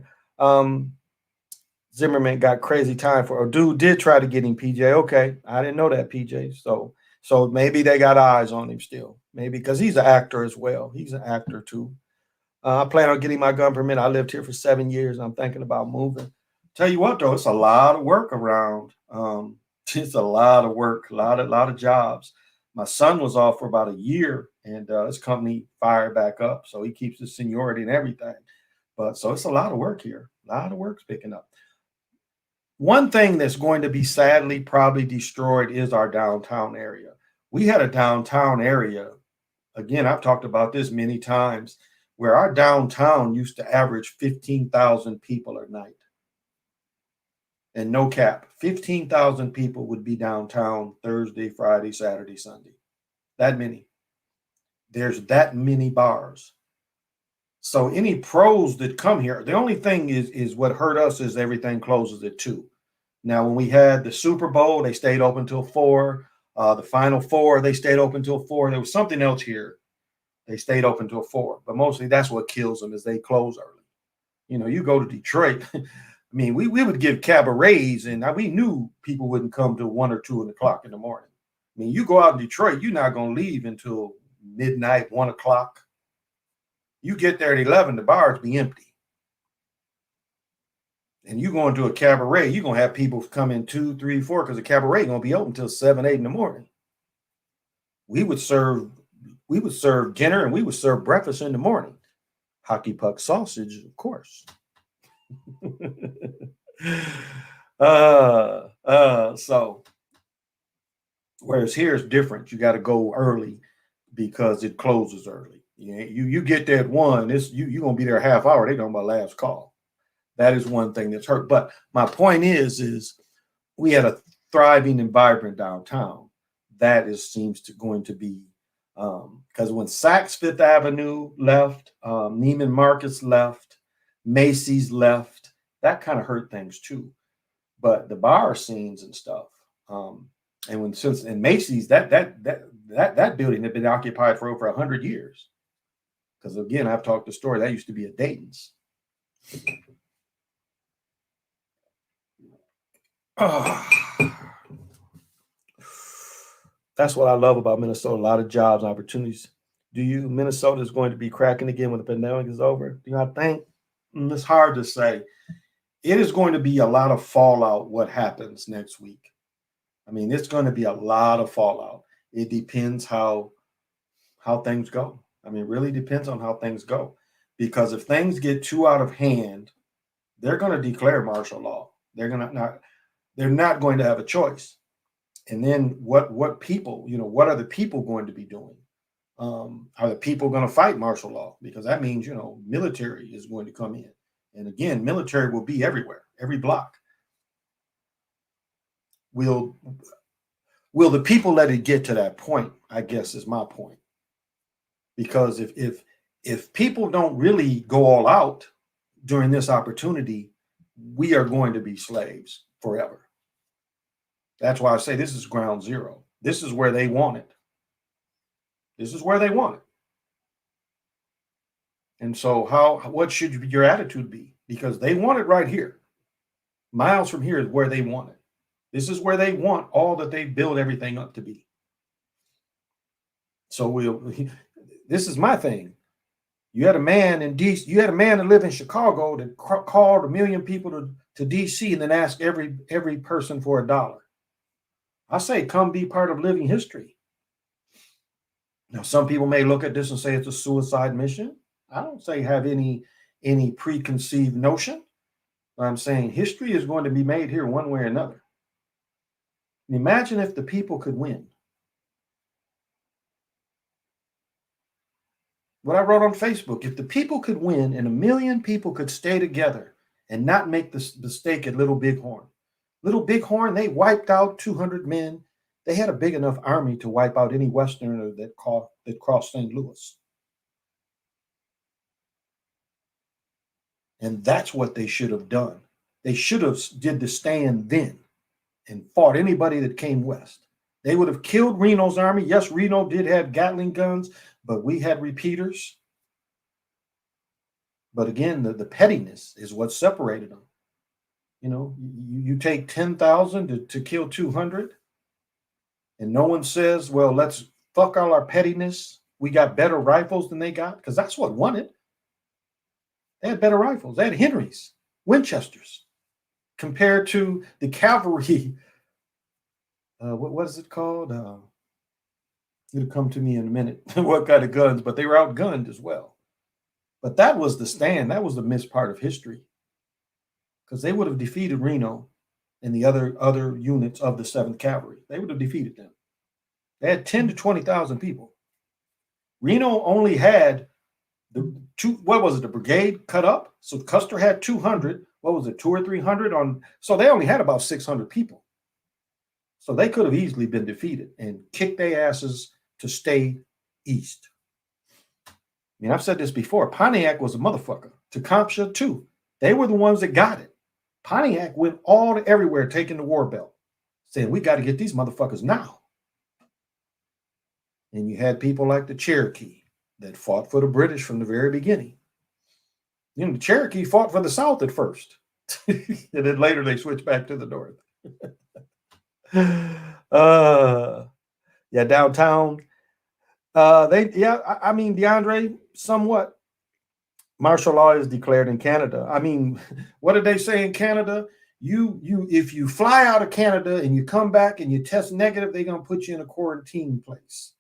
Zimmerman got crazy time for a dude did try to get him, PJ. Okay. I didn't know that, PJ. So maybe they got eyes on him still. Maybe because he's an actor as well. He's an actor too. I plan on getting my gun permit. I lived here for 7 years. I'm thinking about moving. Tell you what, though, it's a lot of work around. It's a lot of work, a lot of jobs. My son was off for about a year, and his company fired back up, so he keeps his seniority and everything. But so it's a lot of work here. A lot of work's picking up. One thing that's going to be sadly probably destroyed is our downtown area. We had a downtown area. Again, I've talked about this many times, where our downtown used to average 15,000 people a night. And no cap, 15,000 people would be downtown Thursday, Friday, Saturday, Sunday. That many. There's that many bars. So any pros that come here, the only thing is what hurt us is everything closes at 2. Now, when we had the Super Bowl, they stayed open till 4. The Final Four, they stayed open till 4. There was something else here. They stayed open till 4. But mostly that's what kills them is they close early. You go to Detroit. I mean, we would give cabarets, and we knew people wouldn't come till 1 or 2 o'clock in the morning. I mean, you go out in Detroit, you're not going to leave until midnight, 1 o'clock. You get there at 11, the bars be empty. And you go into a cabaret, you're going to have people come in 2, 3, 4, because the cabaret is going to be open until 7, 8 in the morning. We would serve dinner and we would serve breakfast in the morning. Hockey puck sausage, of course. So whereas here it's different. You got to go early because it closes early. You get there at 1, you're going to be there a half hour. They know my last call. That is one thing that's hurt. But my point is we had a thriving and vibrant downtown. That seems going to be because when Saks Fifth Avenue left, Neiman Marcus left, Macy's left, that kind of hurt things too. But the bar scenes and stuff, and Macy's that building had been occupied for over 100 years. Because again, I've talked the story that used to be a Dayton's. That's what I love about Minnesota. A lot of jobs, opportunities. Minnesota is going to be cracking again when the pandemic is over? Do I think? It's hard to say. It is going to be a lot of fallout what happens next week. I mean, it's going to be a lot of fallout. It depends how things go. I mean, it really depends on how things go. because if things get too out of hand, they're going to declare martial law. They're not going to have a choice. And then what people, what are the people going to be doing? Are the people going to fight martial law? Because that means, military is going to come in. And again, military will be everywhere, every block. Will the people let it get to that point? I guess is my point. Because if people don't really go all out during this opportunity, we are going to be slaves forever. That's why I say this is ground zero. This is where they want it. This is where they want it. And so what should your attitude be? Because they want it right here. Miles from here is where they want it. This is where they want all that they build everything up to be. So this is my thing. You had a man in DC, you had a man that lived in Chicago that called 1 million people to DC and then asked every person for $1. I say, come be part of living history. Now, some people may look at this and say it's a suicide mission. I don't say have any preconceived notion. But I'm saying history is going to be made here one way or another. Imagine if the people could win. What I wrote on Facebook, if the people could win and 1 million people could stay together and not make the mistake at Little Bighorn. Little Bighorn, they wiped out 200 men. They had a big enough army to wipe out any Westerner that crossed St. Louis. And that's what they should have done. They should have did the stand then and fought anybody that came west. They would have killed Reno's army. Yes, Reno did have Gatling guns, but we had repeaters. But again, the pettiness is what separated them. You take 10,000 to kill 200, and no one says, well, let's fuck all our pettiness. We got better rifles than they got, because that's what won it. They had better rifles. They had Henrys, Winchesters, compared to the cavalry. What is it called? It'll come to me in a minute. What kind of guns? But they were outgunned as well. But that was the stand. That was the missed part of history, because they would have defeated Reno and the other units of the 7th Cavalry. They would have defeated them. They had 10 to 20,000 people. Reno only had the brigade cut up. So Custer had 200. What was it, 200 or 300 on? So they only had about 600 people. So they could have easily been defeated and kicked their asses to stay east. I mean, I've said this before. Pontiac was a motherfucker. Tecumseh too. They were the ones that got it. Pontiac went everywhere taking the war belt, saying, we got to get these motherfuckers now. And you had people like the Cherokee that fought for the British from the very beginning. The Cherokee fought for the South at first. And then later they switched back to the North. Downtown. I mean, DeAndre, somewhat. Martial law is declared in Canada. I mean, what did they say in Canada? If you fly out of Canada and you come back and you test negative, they're gonna put you in a quarantine place.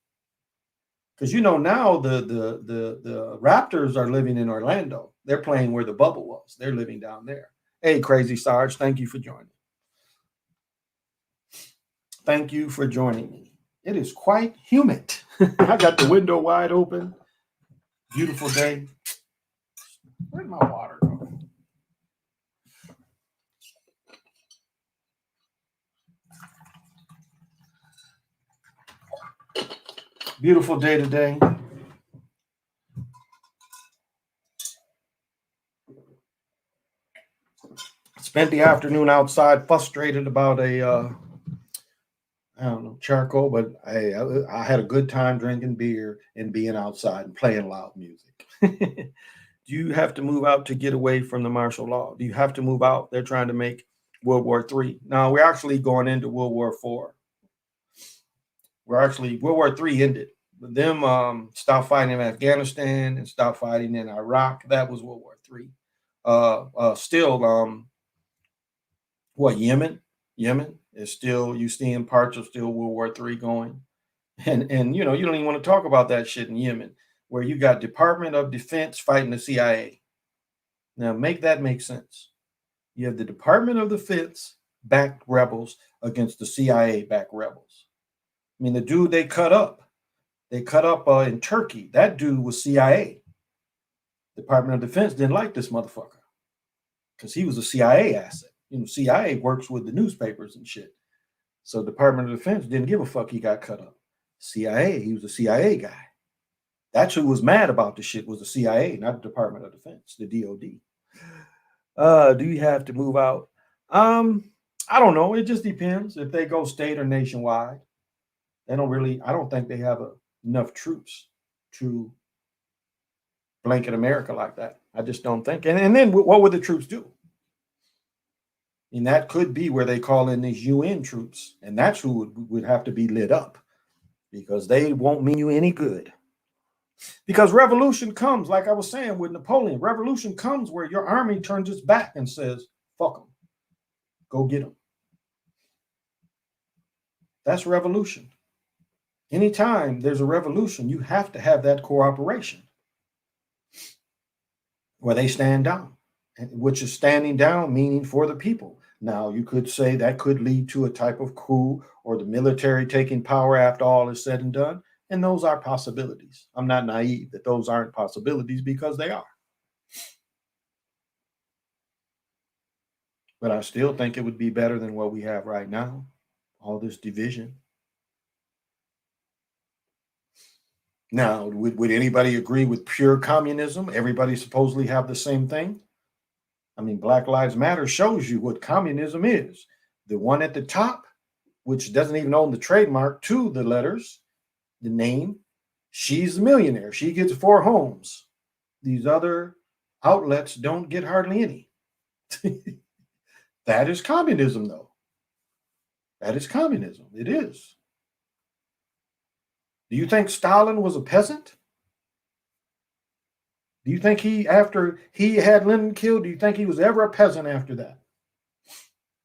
Because now the Raptors are living in Orlando. They're playing where the bubble was. They're living down there. Hey, Crazy Sarge, thank you for joining. Thank you for joining me. It is quite humid. I got the window wide open. Beautiful day. Where'd my water go? Beautiful day today. Spent the afternoon outside, frustrated about charcoal, but I had a good time drinking beer and being outside and playing loud music. Do you have to move out to get away from the martial law? Do you have to move out? They're trying to make World War III. Now we're actually going into World War IV. World War III ended. Them stopped fighting in Afghanistan and stopped fighting in Iraq. That was World War III. Yemen? Yemen is still, you see in parts of still World War III going. And you don't even want to talk about that shit in Yemen. where you got Department of Defense fighting the CIA. Now make that make sense. You have the Department of Defense backed rebels against the CIA backed rebels. I mean, the dude they cut up in Turkey, that dude was CIA. Department of Defense didn't like this motherfucker because he was a CIA asset. You know, CIA works with the newspapers and shit. So Department of Defense didn't give a fuck he got cut up. CIA, he was a CIA guy. That's who was mad about the shit, was the CIA, not the Department of Defense, the DOD. Do you have to move out? I don't know. It just depends. If they go state or nationwide, they don't really, I don't think they have enough troops to blanket America like that. I just don't think. And then what would the troops do? And that could be where they call in these UN troops, and that's who would have to be lit up, because they won't mean you any good. Because revolution comes, like I was saying with Napoleon, revolution comes where your army turns its back and says, fuck them, go get them. That's revolution. Anytime there's a revolution, you have to have that cooperation where they stand down, which is standing down, meaning for the people. Now, you could say that could lead to a type of coup or the military taking power after all is said and done. And those are possibilities. I'm not naive that those aren't possibilities, because they are. But I still think it would be better than what we have right now, all this division. Now, would anybody agree with pure communism? Everybody supposedly have the same thing? I mean, Black Lives Matter shows you what communism is. The one at the top, which doesn't even own the trademark to the letters, the name, she's a millionaire. She gets 4 homes. These other outlets don't get hardly any. That is communism, though. That is communism. It is. Do you think Stalin was a peasant? Do you think after he had Lenin killed, do you think he was ever a peasant after that?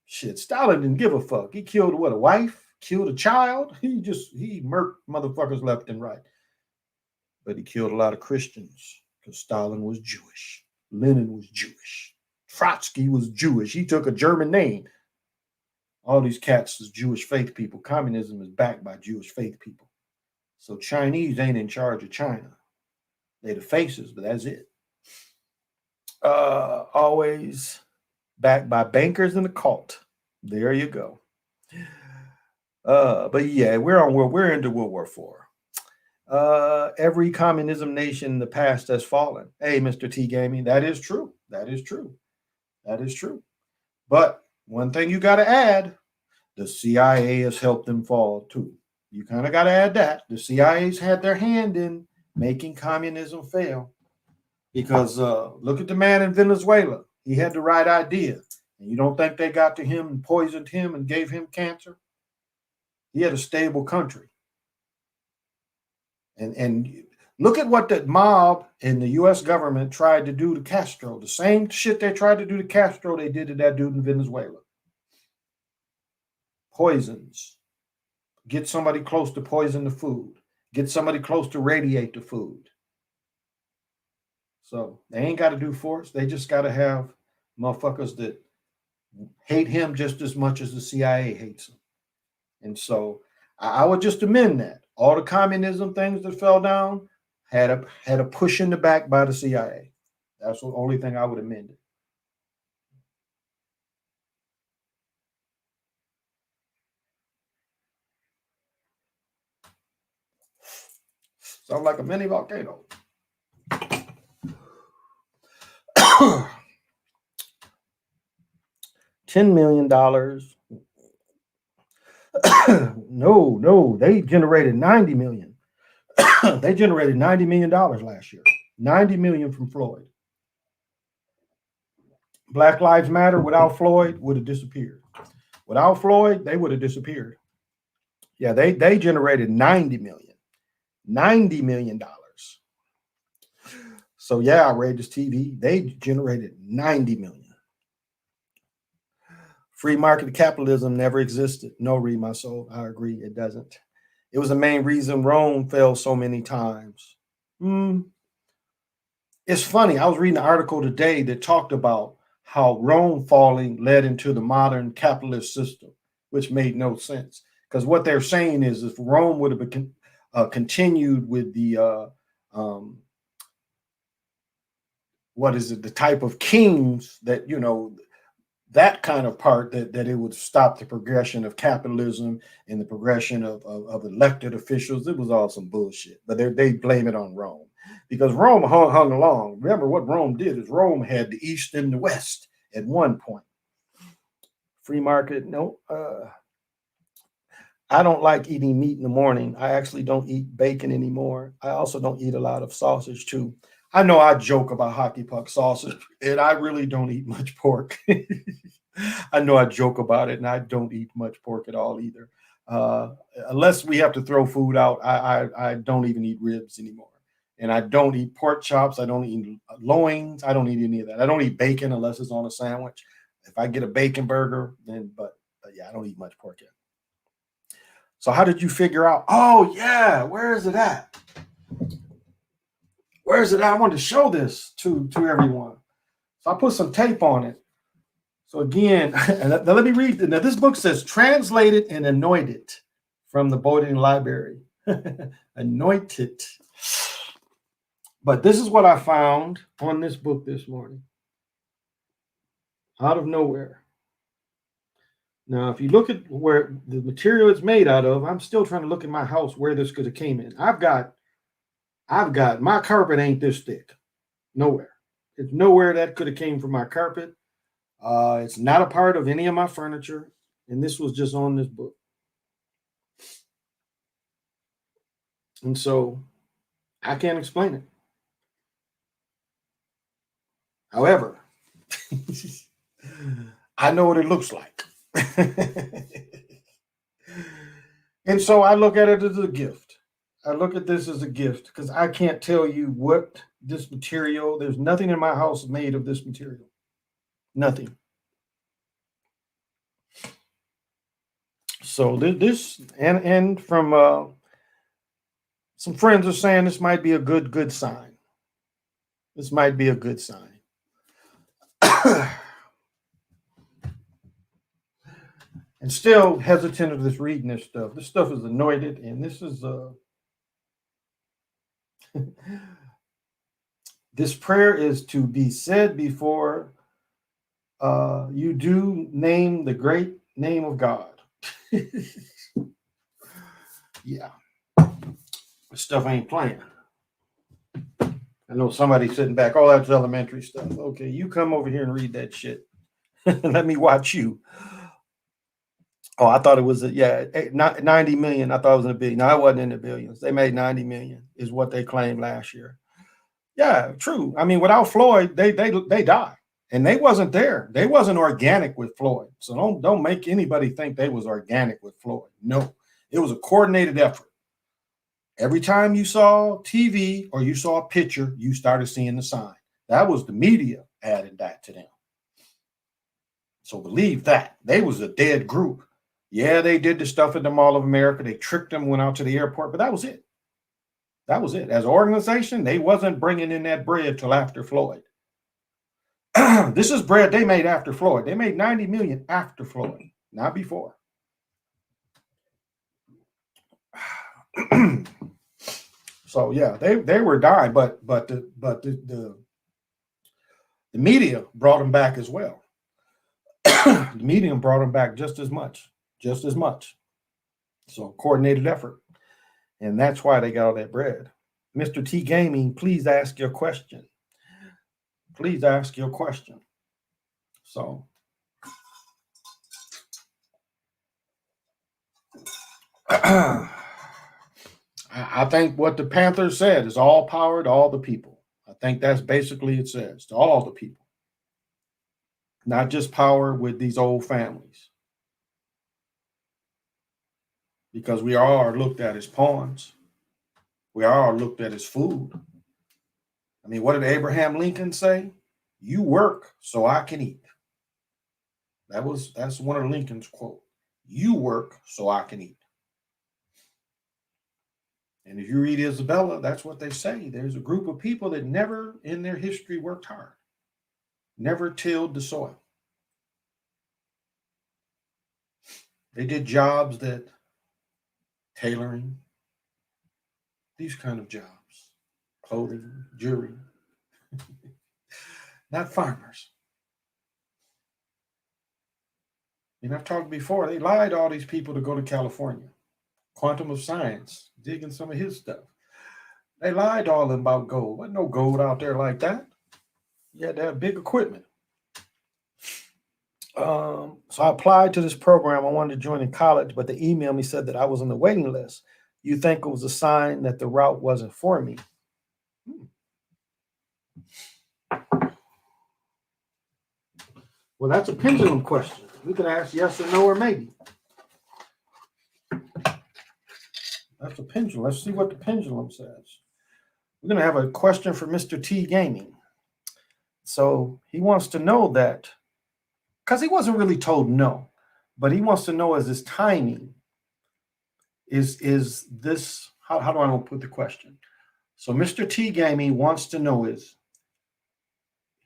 Shit, Stalin didn't give a fuck. He killed a wife, killed a child. He murked motherfuckers left and right. But he killed a lot of Christians because Stalin was Jewish. Lenin was Jewish. Trotsky was Jewish. He took a German name. All these cats is Jewish faith people. Communism is backed by Jewish faith people. So Chinese ain't in charge of China. They're the faces, but that's it. Always backed by bankers and the cult. There you go. But yeah, we're into World War IV. Every communism nation in the past has fallen. Hey, Mr. T Gaming, that is true. That is true. That is true. But one thing you got to add, the CIA has helped them fall too. You kind of got to add that. The CIA's had their hand in making communism fail. Because look at the man in Venezuela. He had the right idea. And you don't think they got to him and poisoned him and gave him cancer? He had a stable country. And look at what the mob and the U.S. government tried to do to Castro. The same shit they tried to do to Castro, they did to that dude in Venezuela. Poisons. Get somebody close to poison the food. Get somebody close to radiate the food. So they ain't got to do force. They just got to have motherfuckers that hate him just as much as the CIA hates him. And so I would just amend that. All the communism things that fell down had a push in the back by the CIA. That's the only thing I would amend it. Sounds like a mini volcano. $10 million. No, they generated 90 million. They generated $90 million last year. 90 million from Floyd. Black Lives Matter without Floyd would have disappeared. Without Floyd, they would have disappeared. Yeah, they generated 90 million. $90 million. So yeah, Outrageous TV, they generated 90 million. Free market capitalism never existed. No, read my soul. I agree, it doesn't. It was the main reason Rome fell so many times. It's funny. I was reading an article today that talked about how Rome falling led into the modern capitalist system, which made no sense. Because what they're saying is if Rome would have been, continued with the what is it, the type of kings that, that kind of part, that it would stop the progression of capitalism and the progression of elected officials. It was all some bullshit, but they blame it on Rome because Rome hung along. Remember what Rome did is Rome had the East and the West at one point. Free market, no. I don't like eating meat in the morning. I actually don't eat bacon anymore. I also don't eat a lot of sausage too. I know I joke about hockey puck sausage, and I really don't eat much pork. I know I joke about it, and I don't eat much pork at all either. Unless we have to throw food out, I don't even eat ribs anymore. And I don't eat pork chops. I don't eat loins. I don't eat any of that. I don't eat bacon unless it's on a sandwich. If I get a bacon burger, then, but yeah, I don't eat much pork yet. So how did you figure out? Oh yeah, where is it at? Where is it at? I wanted to show this to everyone. So I put some tape on it. So again, now let me read. Now this book says translated and anointed from the Bodleian Library. Anointed. But this is what I found on this book this morning. Out of nowhere. Now, if you look at where the material it's made out of, I'm still trying to look in my house where this could have came in. I've got my carpet ain't this thick. Nowhere. It's nowhere that could have came from my carpet. It's not a part of any of my furniture. And this was just on this book. And so I can't explain it. However, I know what it looks like. And so I look at it as a gift. I look at this as a gift because I can't tell you what this material, there's nothing in my house made of this material. Nothing. So this and from some friends are saying this might be a good sign. This might be a good sign. And still hesitant of this reading this stuff. This stuff is anointed, and this is this prayer is to be said before you do name the great name of God. Yeah, this stuff ain't playing. I know somebody sitting back. Oh, that's elementary stuff. Okay, you come over here and read that shit. Let me watch you. Oh, I thought it was 90 million. I thought it was in a billion. No, it wasn't in the billions. They made 90 million is what they claimed last year. Yeah, true. I mean, without Floyd, they die. And they wasn't there. They wasn't organic with Floyd. So don't make anybody think they was organic with Floyd. No, it was a coordinated effort. Every time you saw TV or you saw a picture, you started seeing the sign. That was the media adding that to them. So believe that. They was a dead group. Yeah, they did the stuff at the Mall of America. They tricked them, went out to the airport, but that was it. That was it. As an organization, they wasn't bringing in that bread till after Floyd. This is bread they made after Floyd. They made 90 million after Floyd, not before. So yeah, they were dying, but the media brought them back as well. The media brought them back just as much. So coordinated effort. And that's why they got all that bread. Mr. T Gaming, please ask your question. Please ask your question. So I think what the Panthers said is all power to all the people. I think that's basically it says to all the people. Not just power with these old families. Because we all are looked at as pawns. We all are looked at as food. I mean, what did Abraham Lincoln say? You work so I can eat. That's one of Lincoln's quote. You work so I can eat. And if you read Isabella, that's what they say. There's a group of people that never in their history worked hard, never tilled the soil. They did jobs that tailoring, these kind of jobs, clothing, jewelry, not farmers. And I've talked before, they lied to all these people to go to California. Quantum of Science, digging some of his stuff. They lied to all them about gold. Wasn't no gold out there like that. You had to have big equipment. So I applied to this program. I wanted to join in college, but they emailed me, said that I was on the waiting list. You think it was a sign that the route wasn't for me? Well, that's a pendulum question. We can ask yes or no or maybe. That's a pendulum. Let's see what the pendulum says. We're going to have a question for Mr. T Gaming. So he wants to know that, because he wasn't really told no, but he wants to know, is this timing? Is this, how do I want to put the question? So Mr. T Gaming wants to know, is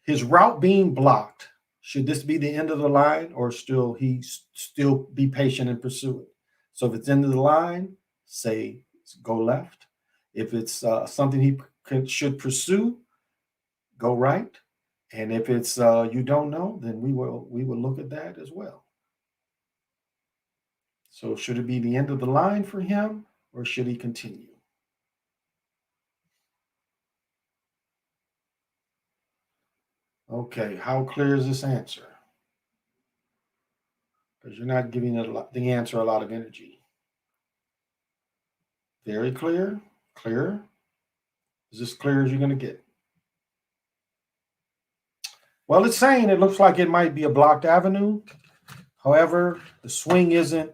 his route being blocked, should this be the end of the line, or still be patient and pursue it? So if it's end of the line, say go left. If it's something he should pursue, go right. And if it's you don't know, then we will look at that as well. So should it be the end of the line for him, or should he continue? Okay, how clear is this answer? Because you're not giving the answer a lot of energy. Very clear? Clearer? Is this clear as you're going to get? Well, it's saying it looks like it might be a blocked avenue. However, the swing isn't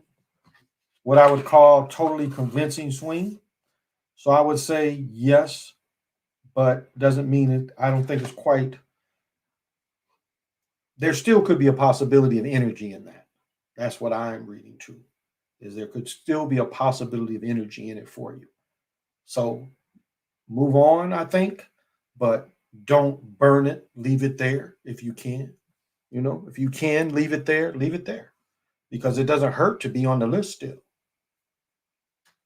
what I would call totally convincing swing. So I would say yes, but doesn't mean it. I don't think it's quite. There still could be a possibility of energy in that. That's what I'm reading too, is there could still be a possibility of energy in it for you. So move on, I think, but don't burn it. Leave it there if you can. If you can leave it there, because it doesn't hurt to be on the list still.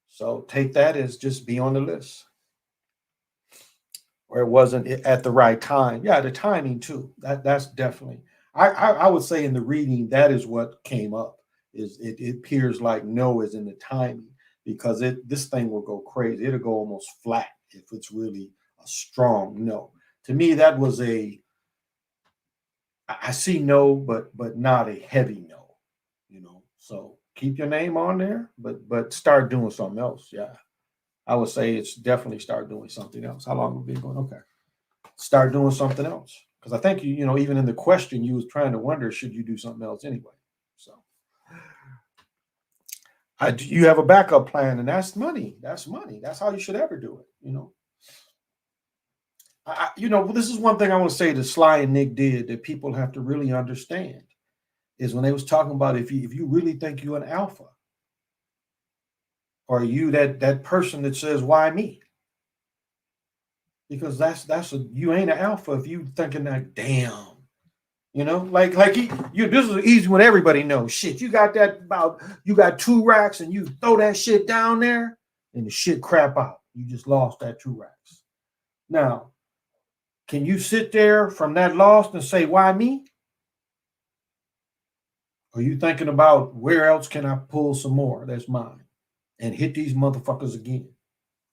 So take that as just be on the list. Or it wasn't at the right time. Yeah, the timing too. That's definitely. I would say in the reading, that is what came up. Is it appears like no is in the timing, because this thing will go crazy. It'll go almost flat if it's really a strong no. To me, that was I see no, but not a heavy no. So keep your name on there, but start doing something else. Yeah, I would say it's definitely start doing something else. How long have we been going? Okay, start doing something else, because I think even in the question you was trying to wonder, should you do something else anyway? So you have a backup plan, and that's money. That's money. That's how you should ever do it. This is one thing I want to say that Sly and Nick did that people have to really understand, is when they was talking about if you really think you're an alpha, or you that person that says why me, because you ain't an alpha if you thinking that, damn, like this is easy when everybody knows shit. You got 2 racks and you throw that shit down there and the shit crap out. You just lost that 2 racks. Now, can you sit there from that loss and say, why me? Are you thinking about where else can I pull some more that's mine and hit these motherfuckers again?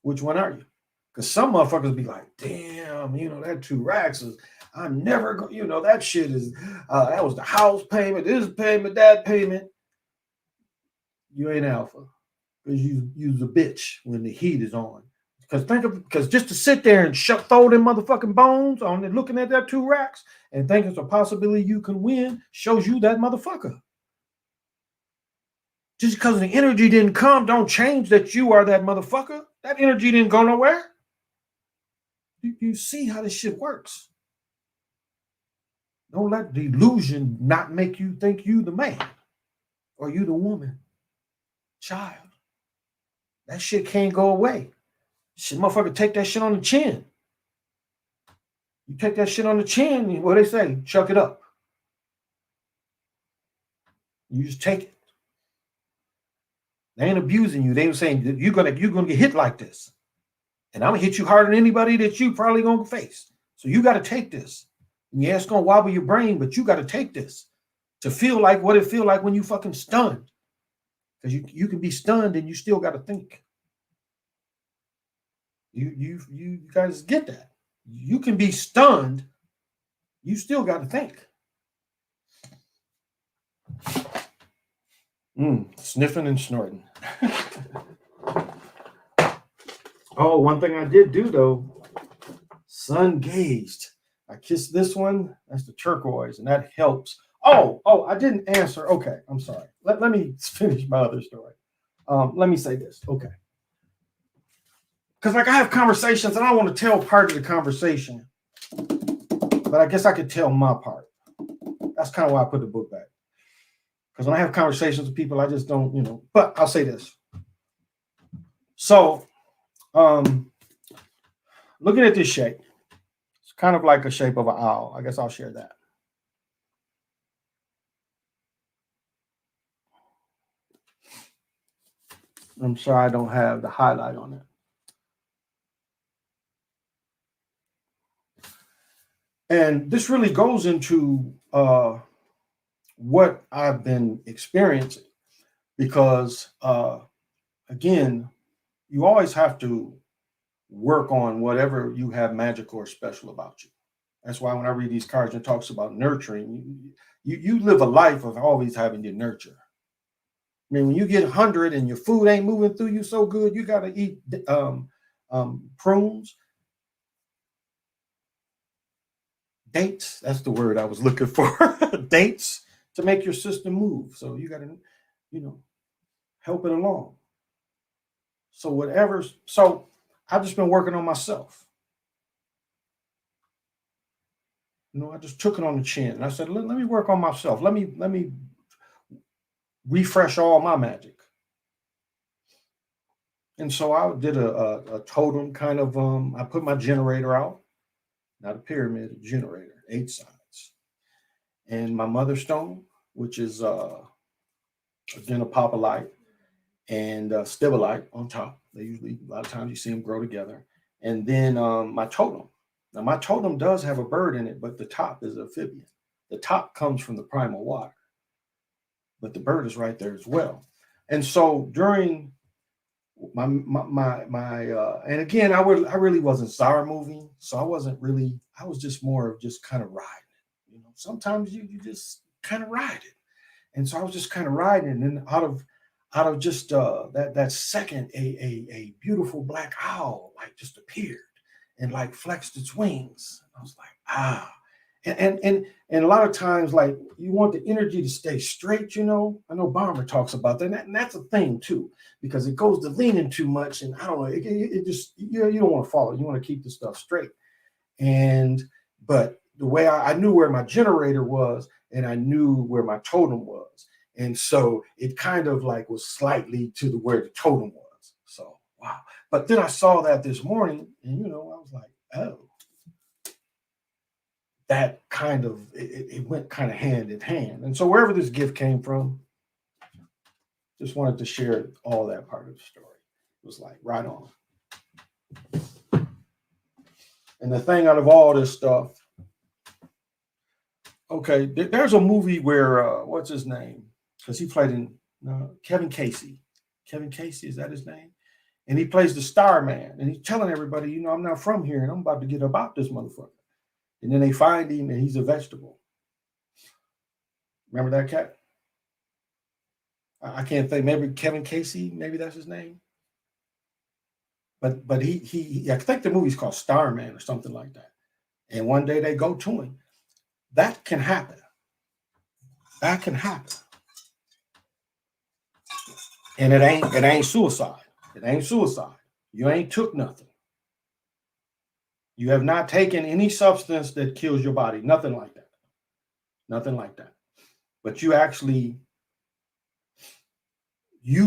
Which one are you? Because some motherfuckers be like, damn, that 2 racks is, I'm never going, that shit is, that was the house payment, this payment, that payment. You ain't alpha, because you's a bitch when the heat is on. Because just to sit there and throw them motherfucking bones on and looking at that 2 racks and think it's a possibility you can win shows you that motherfucker. Just because the energy didn't come, don't change that you are that motherfucker. That energy didn't go nowhere. You see how this shit works. Don't let the illusion not make you think you the man or you the woman. Child. That shit can't go away. Shit, motherfucker, take that shit on the chin. You take that shit on the chin, what they say, chuck it up. You just take it. They ain't abusing you. They ain't saying you're gonna get hit like this. And I'm gonna hit you harder than anybody that you probably gonna face. So you gotta take this. And yeah, it's gonna wobble your brain, but you gotta take this to feel like what it feel like when you fucking stunned. Because you can be stunned and you still gotta think. You guys get that. You can be stunned, you still gotta think. Sniffing and snorting. Oh, one thing I did do though, sun gazed. I kissed this one. That's the turquoise, and that helps. Oh, I didn't answer. Okay, I'm sorry. Let me finish my other story. Let me say this. Okay. Because like I have conversations, and I want to tell part of the conversation, but I guess I could tell my part. That's kind of why I put the book back. Because when I have conversations with people, I just don't, but I'll say this. So, looking at this shape, it's kind of like a shape of an owl. I guess I'll share that. I'm sorry I don't have the highlight on it. And this really goes into what I've been experiencing, because again, you always have to work on whatever you have magical or special about you. That's why when I read these cards, it talks about nurturing. You live a life of always having to nurture. I mean, when you get 100 and your food ain't moving through you so good, you got to eat prunes. Dates, that's the word I was looking for. Dates to make your system move. So you got to, help it along. So I've just been working on myself. I just took it on the chin and I said, let me work on myself. Let me refresh all my magic. And so I did a totem kind of, I put my generator out, not a pyramid, a generator, 8 sides. And my mother stone, which is again a popalite, and stibolite on top. They usually, a lot of times you see them grow together. And then my totem. Now my totem does have a bird in it, but the top is amphibian. The top comes from the primal water, but the bird is right there as well. And so during my and again, I really wasn't Zara moving, so I was just more of just kind of riding it. Sometimes you just kind of ride it, and so I was just kind of riding it, and then out of just that second, a beautiful black owl like just appeared and like flexed its wings. I was like, and a lot of times, like, you want the energy to stay straight. I know Bomber talks about that, and that's a thing too, because it goes to leaning too much, and I don't know, it just, you don't want to follow. You want to keep the stuff straight. But the way I knew where my generator was, and I knew where my totem was, and so it kind of like was slightly to where the totem was. So wow. But then I saw that this morning, and I was like, oh. That kind of, it went kind of hand in hand. And so wherever this gift came from, just wanted to share all that part of the story. It was like right on. And the thing out of all this stuff, okay, there's a movie where, what's his name? Because he played in Kevin Casey. Kevin Casey, is that his name? And he plays the Starman. And he's telling everybody, I'm not from here, and I'm about to get about this motherfucker. And then they find him, and he's a vegetable. Remember that cat? I can't think. Maybe Kevin Casey. Maybe that's his name. But he I think the movie's called Starman or something like that. And one day they go to him. That can happen. That can happen. And it ain't suicide. It ain't suicide. You ain't took nothing. You have not taken any substance that kills your body. Nothing like that. Nothing like that. But you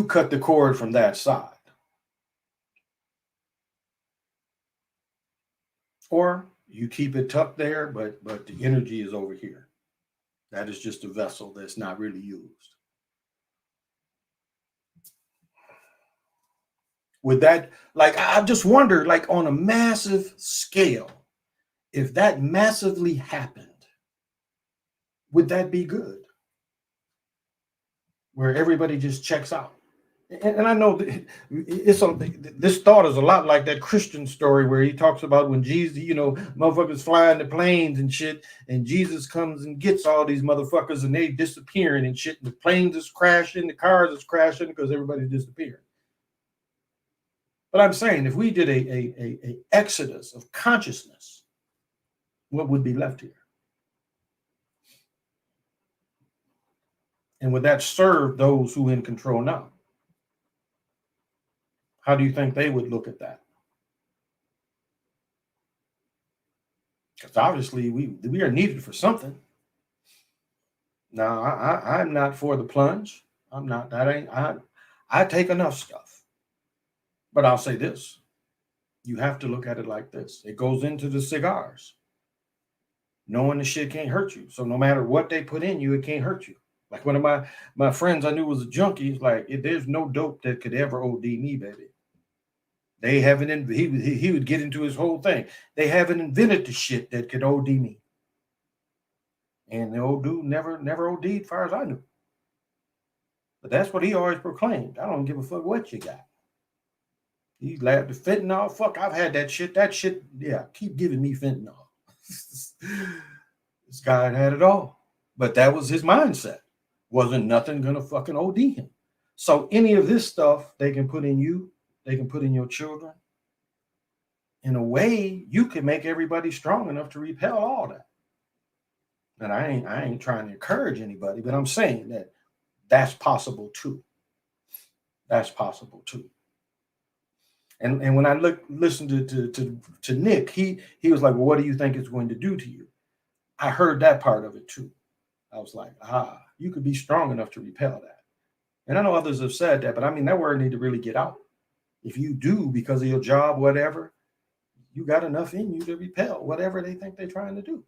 cut the cord from that side. Or you keep it tucked there, but the energy is over here. That is just a vessel that's not really used. With that, like I just wonder, like on a massive scale, if that massively happened, would that be good? Where everybody just checks out. And I know it's this thought is a lot like that Christian story where he talks about when Jesus, motherfuckers flying the planes and shit, and Jesus comes and gets all these motherfuckers and they disappearing and shit. And the planes is crashing, the cars is crashing because everybody's disappearing. But I'm saying if we did a exodus of consciousness, what would be left here? And would that serve those who are in control now? How do you think they would look at that? Because obviously we are needed for something. Now I'm not for the plunge. I'm not. That ain't. I take enough stuff. But I'll say this: you have to look at it like this. It goes into the cigars. Knowing the shit can't hurt you. So no matter what they put in you, it can't hurt you. Like one of my friends I knew was a junkie. He's like, there's no dope that could ever OD me, baby. They haven't. He would get into his whole thing. They haven't invented the shit that could OD me. And the old dude never OD'd, as far as I knew. But that's what he always proclaimed. I don't give a fuck what you got. He's like the fentanyl. Fuck, I've had that shit. That shit, yeah, keep giving me fentanyl. This guy had it all. But that was his mindset. Wasn't nothing gonna fucking OD him. So any of this stuff they can put in you, they can put in your children. In a way, you can make everybody strong enough to repel all that. And I ain't trying to encourage anybody, but I'm saying that that's possible too. That's possible too. And when I listened to Nick, he was like, well, what do you think it's going to do to you? I heard that part of it too. I was like, you could be strong enough to repel that. And I know others have said that, but I mean, that word need to really get out. If you do, because of your job, whatever, you got enough in you to repel whatever they think they're trying to do.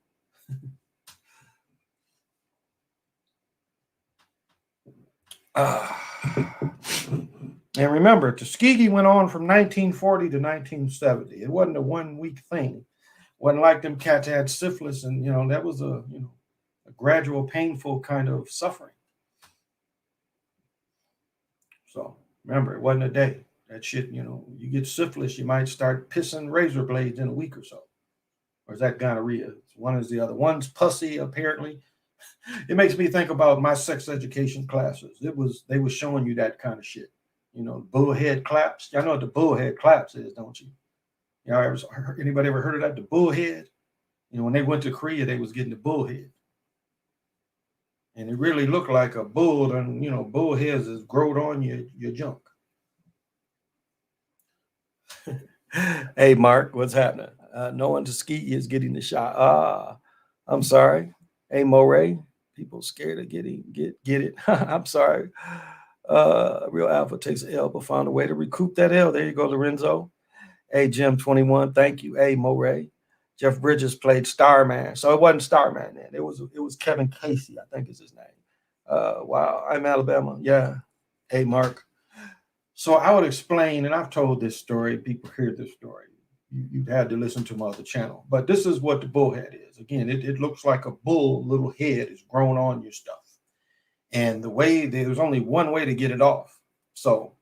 And remember, Tuskegee went on from 1940 to 1970. It wasn't a 1 week thing. It wasn't like them cats had syphilis, and that was a gradual, painful kind of suffering. So remember, it wasn't a day. That shit, you get syphilis, you might start pissing razor blades in a week or so. Or is that gonorrhea? One is the other. One's pussy, apparently. It makes me think about my sex education classes. They were showing you that kind of shit. Bullhead claps. Y'all know what the bullhead claps is, don't you? Anybody ever heard of that? The bullhead. When they went to Korea, they was getting the bullhead, and it really looked like a bull. And bullheads is growed on your junk. Hey, Mark, what's happening? No one to ski is getting the shot. I'm sorry. Hey, Moray, people scared of get it. I'm sorry. Real Alpha takes an L, but found a way to recoup that L. There you go, Lorenzo. Hey, Jim 21, thank you. Hey, Moray. Jeff Bridges played Starman. So it wasn't Starman then. It was Kevin Casey, I think is his name. Wow, I'm Alabama. Yeah. Hey, Mark. So I would explain, and I've told this story, people hear this story. You'd had to listen to my other channel. But this is what the bullhead is. Again, it looks like a bull, little head is grown on your stuff. And there's only one way to get it off. So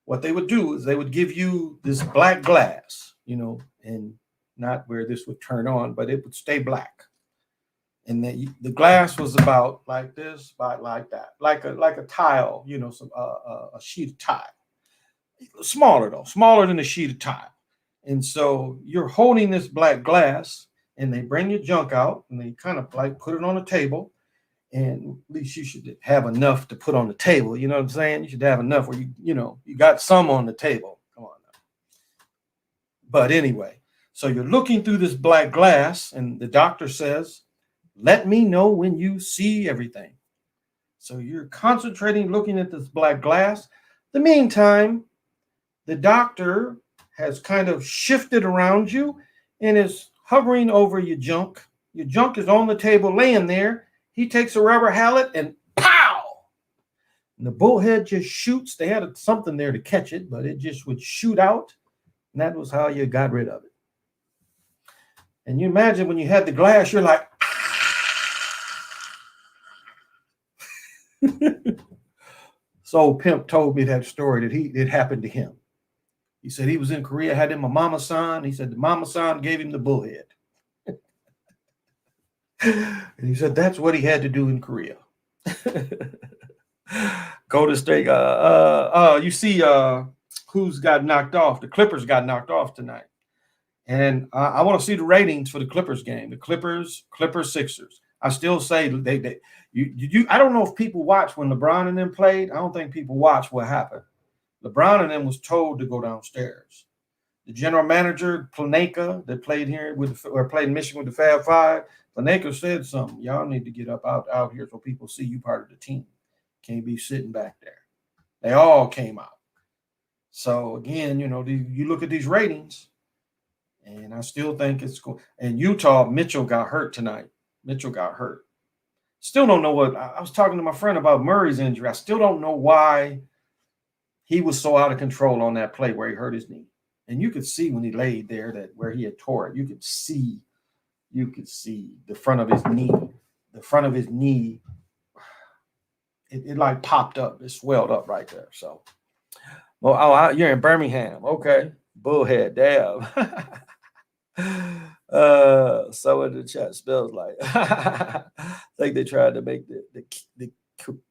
what they would do is they would give you this black glass, and not where this would turn on, but it would stay black. And the glass was about like this, about like that, like a tile, a sheet of tile. Smaller though, smaller than a sheet of tile. And so you're holding this black glass, and they bring your junk out, and they kind of like put it on a table. And at least you should have enough to put on the table. You know what I'm saying? You should have enough where you got some on the table. Come on now. But anyway, so you're looking through this black glass, and the doctor says, let me know when you see everything. So you're concentrating, looking at this black glass. The meantime, the doctor has kind of shifted around you, and is hovering over your junk. Your junk is on the table laying there. He takes a rubber mallet and pow! And the bullhead just shoots. They had something there to catch it, but it just would shoot out. And that was how you got rid of it. And you imagine when you had the glass, you're like, So Pimp told me that story that it happened to him. He said he was in Korea, had him a mama san. He said the mama san gave him the bullhead. And he said that's what he had to do in Korea. Go to state. You see who's got knocked off? The Clippers got knocked off tonight. And I want to see the ratings for the Clippers game. The Clippers Sixers. I still say I don't know if people watch when LeBron and them played. I don't think people watch what happened. LeBron and them was told to go downstairs. The general manager, Planeka, that played here played in Michigan with the Fab Five, Planeka said something. Y'all need to get up out here so people see you part of the team. Can't be sitting back there. They all came out. So again, you look at these ratings, and I still think it's cool. And Utah, Mitchell got hurt tonight. Mitchell got hurt. Still don't know what. I was talking to my friend about Murray's injury. I still don't know why he was so out of control on that play where he hurt his knee. And you could see when he laid there that where he had tore it, you could see the front of his knee. The front of his knee, it like popped up. It swelled up right there. So, you're in Birmingham. Okay. Bullhead. Damn. So in the chat spells like I think they tried to make the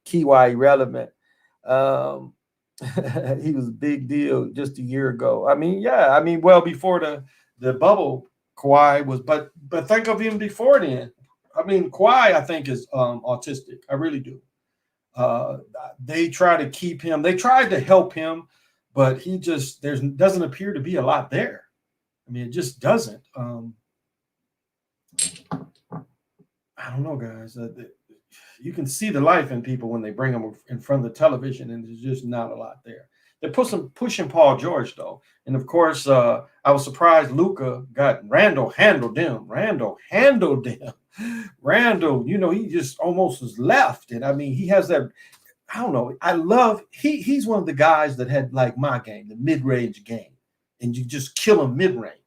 Kiwi relevant. He was a big deal just a year ago. Well before the bubble, Kawhi was, but think of him before then. Kawhi, I think, is autistic. I really do. They try to keep him. They tried to help him, but he just doesn't appear to be a lot there. It just doesn't. I don't know, guys. You can see the life in people when they bring them in front of the television, and there's just not a lot there. They're pushing Paul George, though. And, of course, I was surprised Luka got Randall handled him. Randall, he just almost was left. And, he has that – I don't know. He's one of the guys that had, like, my game, the mid-range game. And you just kill him mid-range.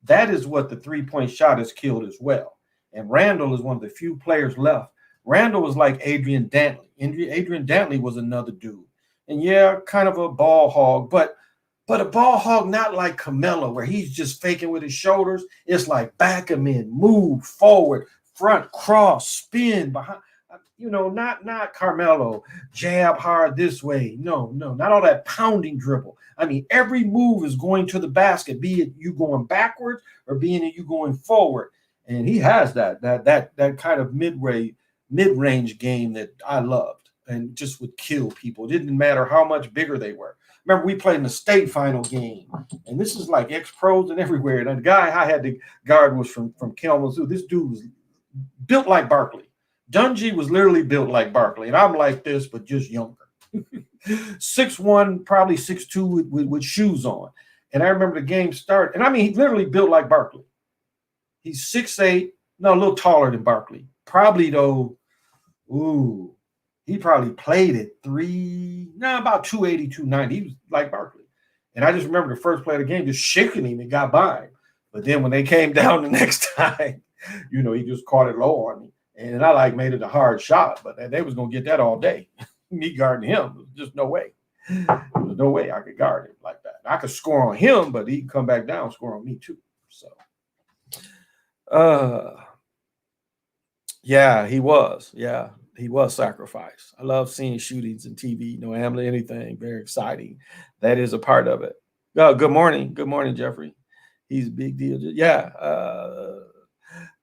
That is what the three-point shot has killed as well. And Randall is one of the few players left. Randall was like Adrian Dantley. Adrian Dantley was another dude. And kind of a ball hog, but a ball hog not like Carmelo, where he's just faking with his shoulders. It's like back him in, move forward, front, cross, spin behind. Not Carmelo, jab hard this way. No, not all that pounding dribble. Every move is going to the basket, be it you going backwards or being it you going forward. And he has that kind of mid-range game that I loved and just would kill people. It didn't matter how much bigger they were. Remember, we played in the state final game, and this is like ex-pros and everywhere. And the guy I had to guard was from Kalamazoo. This dude was built like Barkley. Dungy was literally built like Barkley, and I'm like this, but just younger. 6'1", probably 6'2", with shoes on. And I remember the game started, and he literally built like Barkley. He's 6'8", a little taller than Barkley. Probably though, he probably played at about 280, 290. He was like Barkley. And I just remember the first play of the game, just shaking him and got by him. But then when they came down the next time, he just caught it low on me. And I made it a hard shot, but they was going to get that all day. Me guarding him, there was just no way. There was no way I could guard him like that. I could score on him, but he'd come back down and score on me too. So, he was. Yeah, he was sacrificed. I love seeing shootings and TV, anything. Very exciting. That is a part of it. Good morning. Good morning, Jeffrey. He's a big deal. Yeah.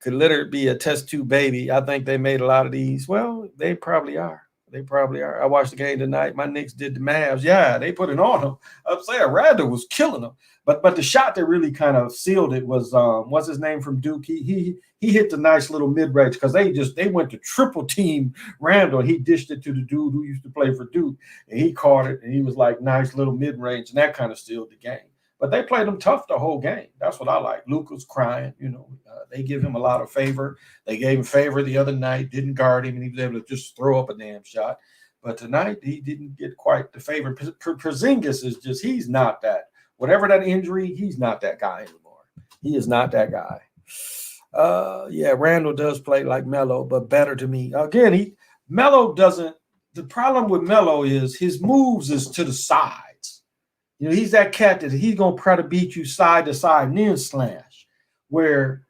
Could literally be a test tube baby. I think they made a lot of these. Well, they probably are. I watched the game tonight. My Knicks did the Mavs. Yeah, they put it on them. I'm saying Randall was killing them. But the shot that really kind of sealed it was what's his name from Duke? He hit the nice little mid-range because they went to triple team Randall. He dished it to the dude who used to play for Duke, and he caught it, and he was like nice little mid-range, and that kind of sealed the game. but they played him tough the whole game. That's what I like. Luka's crying, they give him a lot of favor. They gave him favor the other night, didn't guard him, and he was able to just throw up a damn shot. But tonight, he didn't get quite the favor. Porzingis is just, he's not that. Whatever that injury, he's not that guy anymore. He is not that guy. Yeah, Randall does play like Melo, but better to me. Again, Melo doesn't. The problem with Melo is his moves is to the sides. He's that cat that he's gonna try to beat you side to side and then slash. Where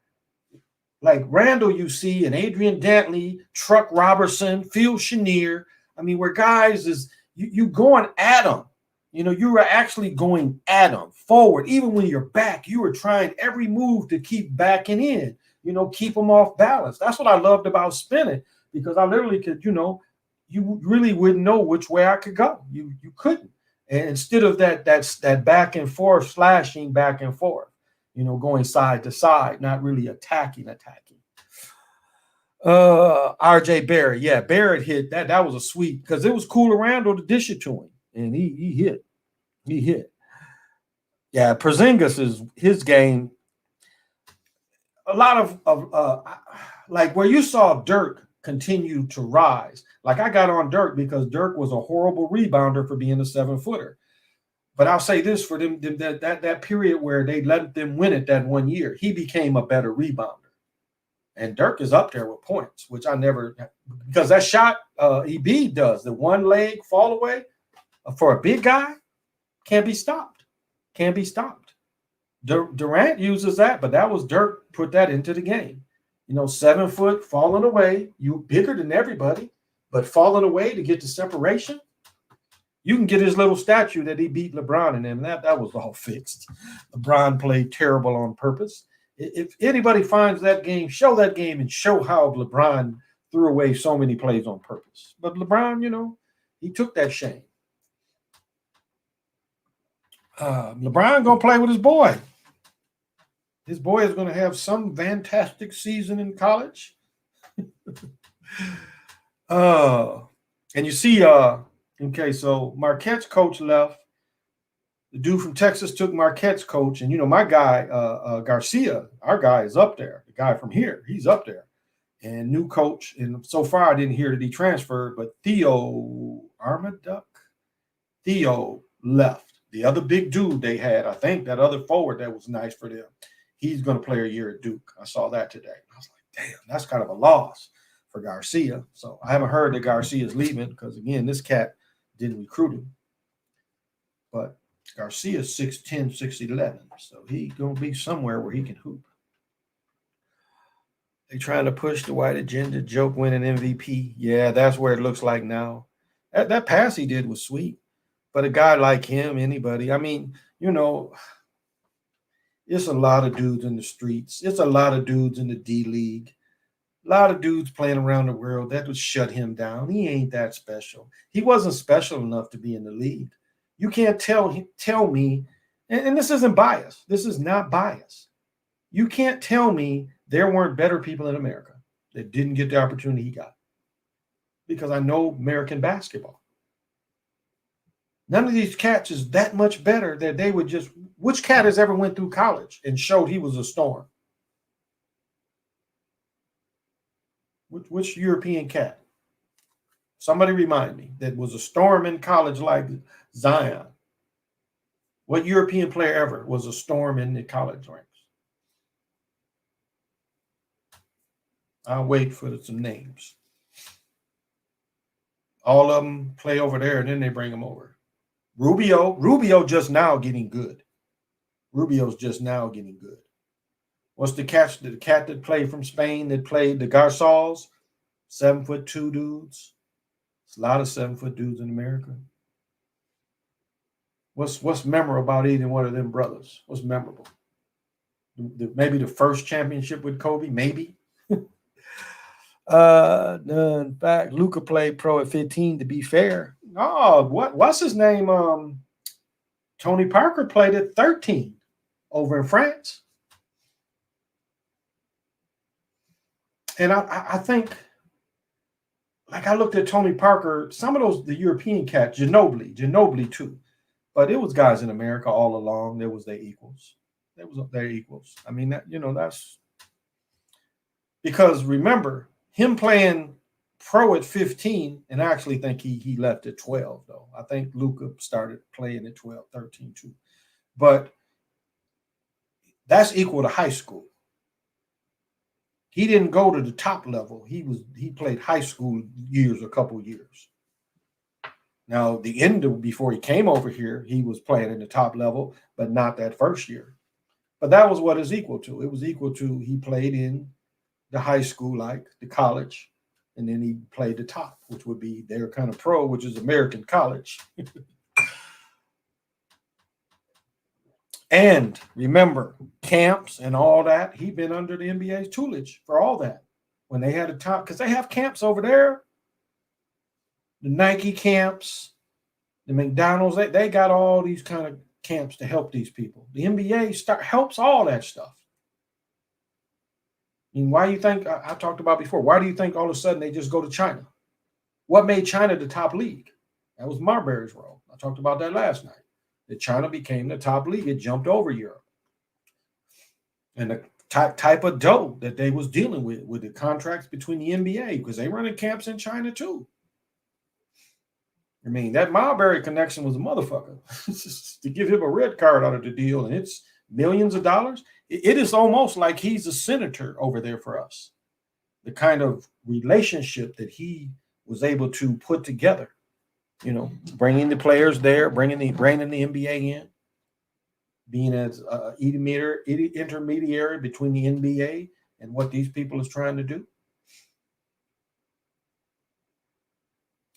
like Randall, you see, and Adrian Dantley, Truck Robertson, Phil Chenier. I mean, where guys is you going at them. You were actually going at them forward. Even when you're back, you were trying every move to keep backing in, keep them off balance. That's what I loved about spinning, because I literally could, you really wouldn't know which way I could go. You couldn't. And instead of that back and forth, slashing back and forth, going side to side, not really attacking. RJ Barrett. Yeah, Barrett hit that. That was a sweep, because it was cool around to dish it to him. And he hit. He hit. Yeah, Porzingis is his game. A lot of like where you saw Dirk continue to rise. Like I got on Dirk because Dirk was a horrible rebounder for being a 7-footer. But I'll say this for them that period where they let them win it that 1 year, he became a better rebounder. And Dirk is up there with points, which I never, because that shot Embiid does, the one leg fall away for a big guy, can't be stopped. Can't be stopped. Durant uses that, but that was Dirk put that into the game. 7 foot falling away, you bigger than everybody, but falling away to get the separation. You can get his little statue that he beat LeBron in him. That was all fixed. LeBron played terrible on purpose. If anybody finds that game, show that game and show how LeBron threw away so many plays on purpose. But LeBron, he took that shame. LeBron gonna play with his boy. His boy is gonna have some fantastic season in college. And you see, okay, so Marquette's coach left. The dude from Texas took Marquette's coach, and my guy Garcia, our guy, is up there. The guy from here, he's up there, and new coach. And so far, I didn't hear that he transferred, but Theo Armaduck, Theo left. The other big dude they had, I think that other forward that was nice for them, he's going to play a year at Duke. I saw that today. I was like, damn, that's kind of a loss for Garcia. So I haven't heard that Garcia is leaving, because again, this cat didn't recruit him. But Garcia's 6'10", 6'11", so he's going to be somewhere where he can hoop. They trying to push the white agenda, joke winning MVP. Yeah, that's where it looks like now. That pass he did was sweet. But a guy like him, anybody, I mean, it's a lot of dudes in the streets. It's a lot of dudes in the D-League. A lot of dudes playing around the world. That would shut him down. He ain't that special. He wasn't special enough to be in the league. You can't tell me, and this isn't bias. This is not bias. You can't tell me there weren't better people in America that didn't get the opportunity he got, because I know American basketball. None of these cats is that much better that they would just, which cat has ever went through college and showed he was a storm? Which European cat? Somebody remind me that was a storm in college like Zion. What European player ever was a storm in the college ranks? I'll wait for some names. All of them play over there, and then they bring them over. Rubio just now getting good. Rubio's just now getting good. What's the cat that played from Spain that played the Garçons? 7'2" dudes. It's a lot of 7-foot dudes in America. What's memorable about either one of them brothers? What's memorable? Maybe the first championship with Kobe, maybe. No, in fact, Luka played pro at 15, to be fair. Oh, what's his name? Tony Parker played at 13 over in France. And I think, like, I looked at Tony Parker, some of those, the European cats, Ginobili too. But it was guys in America all along. There was their equals. There was their equals. I mean, that, you know, that's because remember him playing pro at 15, and I actually think he left at 12 though. I think Luka started playing at 12, 13 too. But that's equal to high school. He didn't go to the top level. He played high school years, a couple years. Now, the end of before he came over here, he was playing in the top level, but not that first year. But that was what it's equal to. It was equal to he played in the high school, like the college, and then he played the top, which would be their kind of pro, which is American college. And remember, camps and all that, he'd been under the NBA's tutelage for all that. When they had a top, because they have camps over there, the Nike camps, the McDonald's, they got all these kind of camps to help these people. The NBA helps all that stuff. I mean, why do you think, I talked about before, why do you think all of a sudden they just go to China? What made China the top league? That was Marbury's role. I talked about that last night. That China became the top league. It jumped over Europe. And the type of dough that they was dealing with the contracts between the NBA, because they running camps in China too. I mean, that Marbury connection was a motherfucker. To give him a red card out of the deal, and it's millions of dollars. It is almost like he's a senator over there for us. The kind of relationship that he was able to put together, you know, bringing the players there, bringing the NBA in, being as intermediary between the NBA and what these people is trying to do.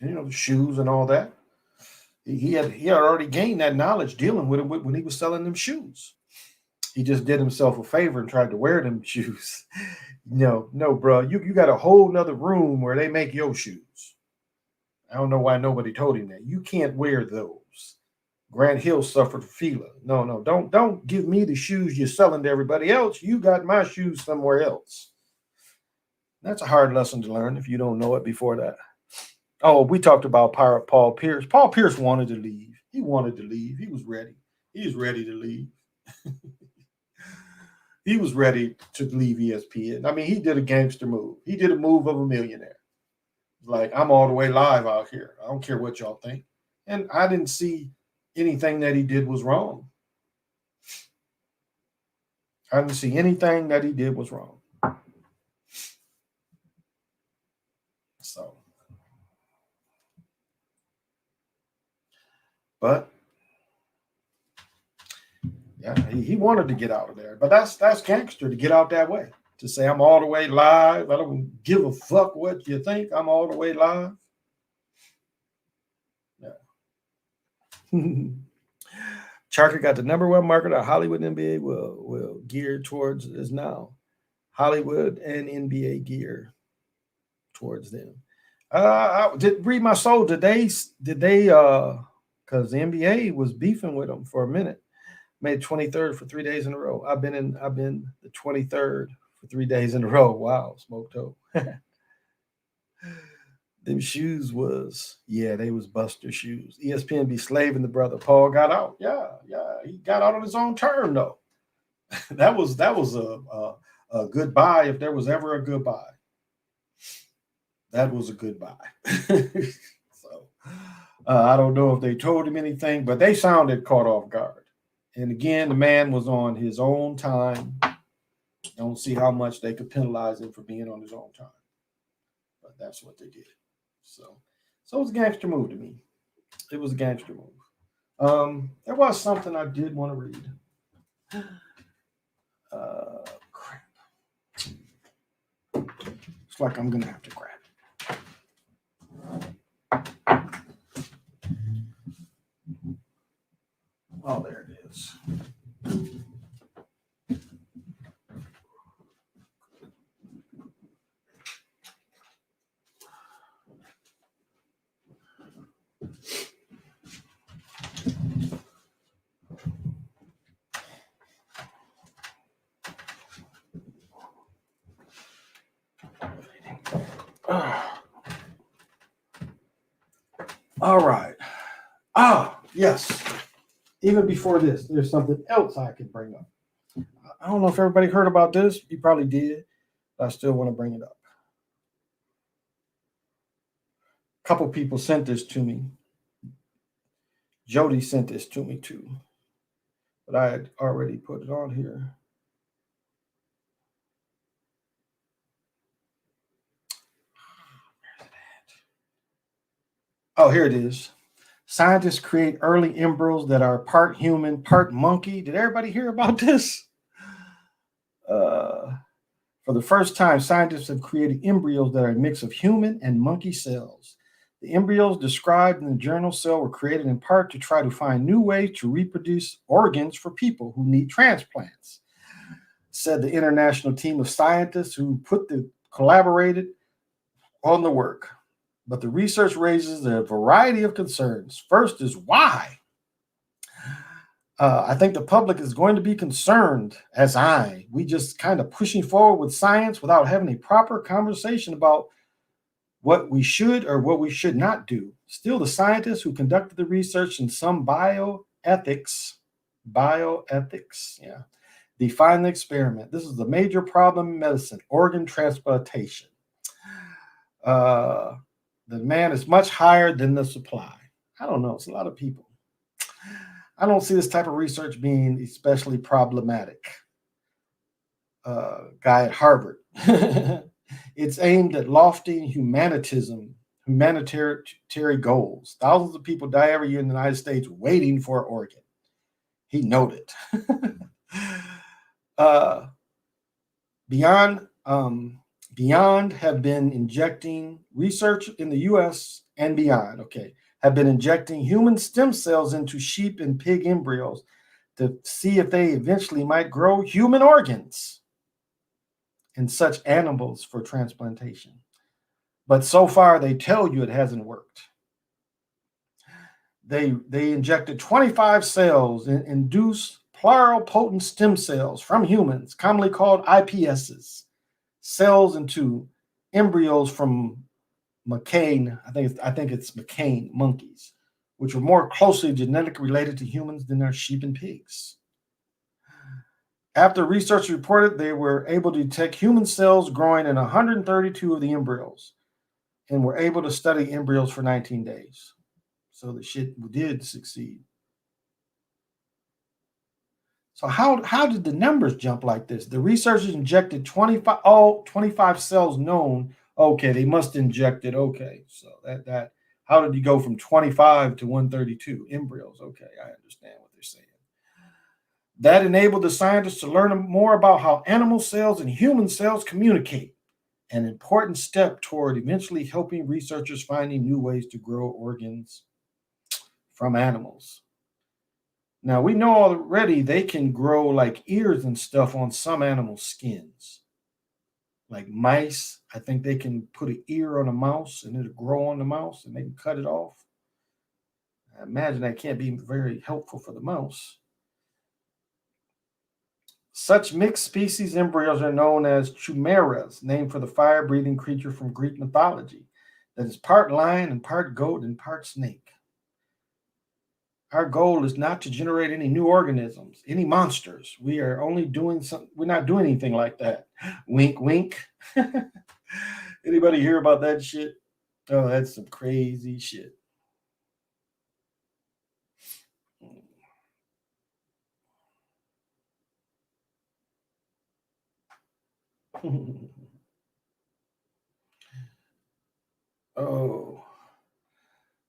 And, you know, the shoes and all that. He had already gained that knowledge dealing with it when he was selling them shoes. He just did himself a favor and tried to wear them shoes. No, bro. You got a whole nother room where they make your shoes. I don't know why nobody told him that. You can't wear those. Grant Hill suffered Fila. No, don't give me the shoes you're selling to everybody else. You got my shoes somewhere else. That's a hard lesson to learn if you don't know it before that. Oh, we talked about Paul Pierce. Paul Pierce wanted to leave. He wanted to leave. He was ready. He was ready to leave. He was ready to leave ESPN. I mean, he did a gangster move. He did a move of a millionaire. Like, I'm all the way live out here. I don't care what y'all think. And I didn't see anything that he did was wrong. I didn't see anything that he did was wrong. So, but yeah, he wanted to get out of there. But that's gangster to get out that way. To say I'm all the way live. I don't give a fuck what you think. I'm all the way live. Yeah. Charker got the #1 market of Hollywood NBA will gear towards is now. Hollywood and NBA gear towards them. I did read my soul. Did they because the NBA was beefing with them for a minute. Made 23rd for 3 days in a row. I've been the 23rd for 3 days in a row. Wow, smoked up. Them shoes they was Buster shoes. ESPN be slaving the brother. Paul got out. Yeah, he got out on his own term though. that was a goodbye if there was ever a goodbye. That was a goodbye. So I don't know if they told him anything, but they sounded caught off guard. And again, the man was on his own time. Don't see how much they could penalize him for being on his own time. But that's what they did. So it was a gangster move to me. It was a gangster move. There was something I did want to read. Crap. It's like I'm going to have to grab it. Oh, there it is. All right. Yes. even before this, there's something else I could bring up. I don't know if everybody heard about this. You probably did, but I still want to bring it up. A couple people sent this to me. Jody sent this to me too, but I had already put it on here. Oh, here it is. Scientists create early embryos that are part human, part monkey. Did everybody hear about this? For the first time, scientists have created embryos that are a mix of human and monkey cells. The embryos described in the journal Cell were created in part to try to find new ways to reproduce organs for people who need transplants, said the international team of scientists who collaborated on the work. But the research raises a variety of concerns. First is why? I think the public is going to be concerned, as we just kind of pushing forward with science without having a proper conversation about what we should or what we should not do. Still, the scientists who conducted the research and some bioethics, define the experiment. This is a major problem in medicine, organ transplantation. The demand is much higher than the supply. I don't know. It's a lot of people. I don't see this type of research being especially problematic. Guy at Harvard. It's aimed at lofty humanitarian goals. Thousands of people die every year in the United States waiting for an organ. He noted. Beyond have been injecting research in the U.S. and beyond. Have been injecting human stem cells into sheep and pig embryos to see if they eventually might grow human organs in such animals for transplantation. But so far, they tell you it hasn't worked. They injected 25 cells and induced pluripotent stem cells from humans, commonly called IPSs, cells into embryos from McCain, I think it's McCain monkeys, which were more closely genetically related to humans than their sheep and pigs. After research reported, they were able to detect human cells growing in 132 of the embryos and were able to study embryos for 19 days. So the shit did succeed. So how did the numbers jump like this? The researchers injected 25 cells known. Okay, they must inject it. Okay, so that how did you go from 25 to 132 embryos? Okay, I understand what they're saying. That enabled the scientists to learn more about how animal cells and human cells communicate, an important step toward eventually helping researchers finding new ways to grow organs from animals. Now, we know already they can grow like ears and stuff on some animal skins. Like mice, I think they can put an ear on a mouse and it'll grow on the mouse and they can cut it off. I imagine that can't be very helpful for the mouse. Such mixed species embryos are known as chimeras, named for the fire-breathing creature from Greek mythology that is part lion and part goat and part snake. Our goal is not to generate any new organisms, any monsters. We are only doing something. We're not doing anything like that. Wink, wink. Anybody hear about that shit? Oh, that's some crazy shit. Oh,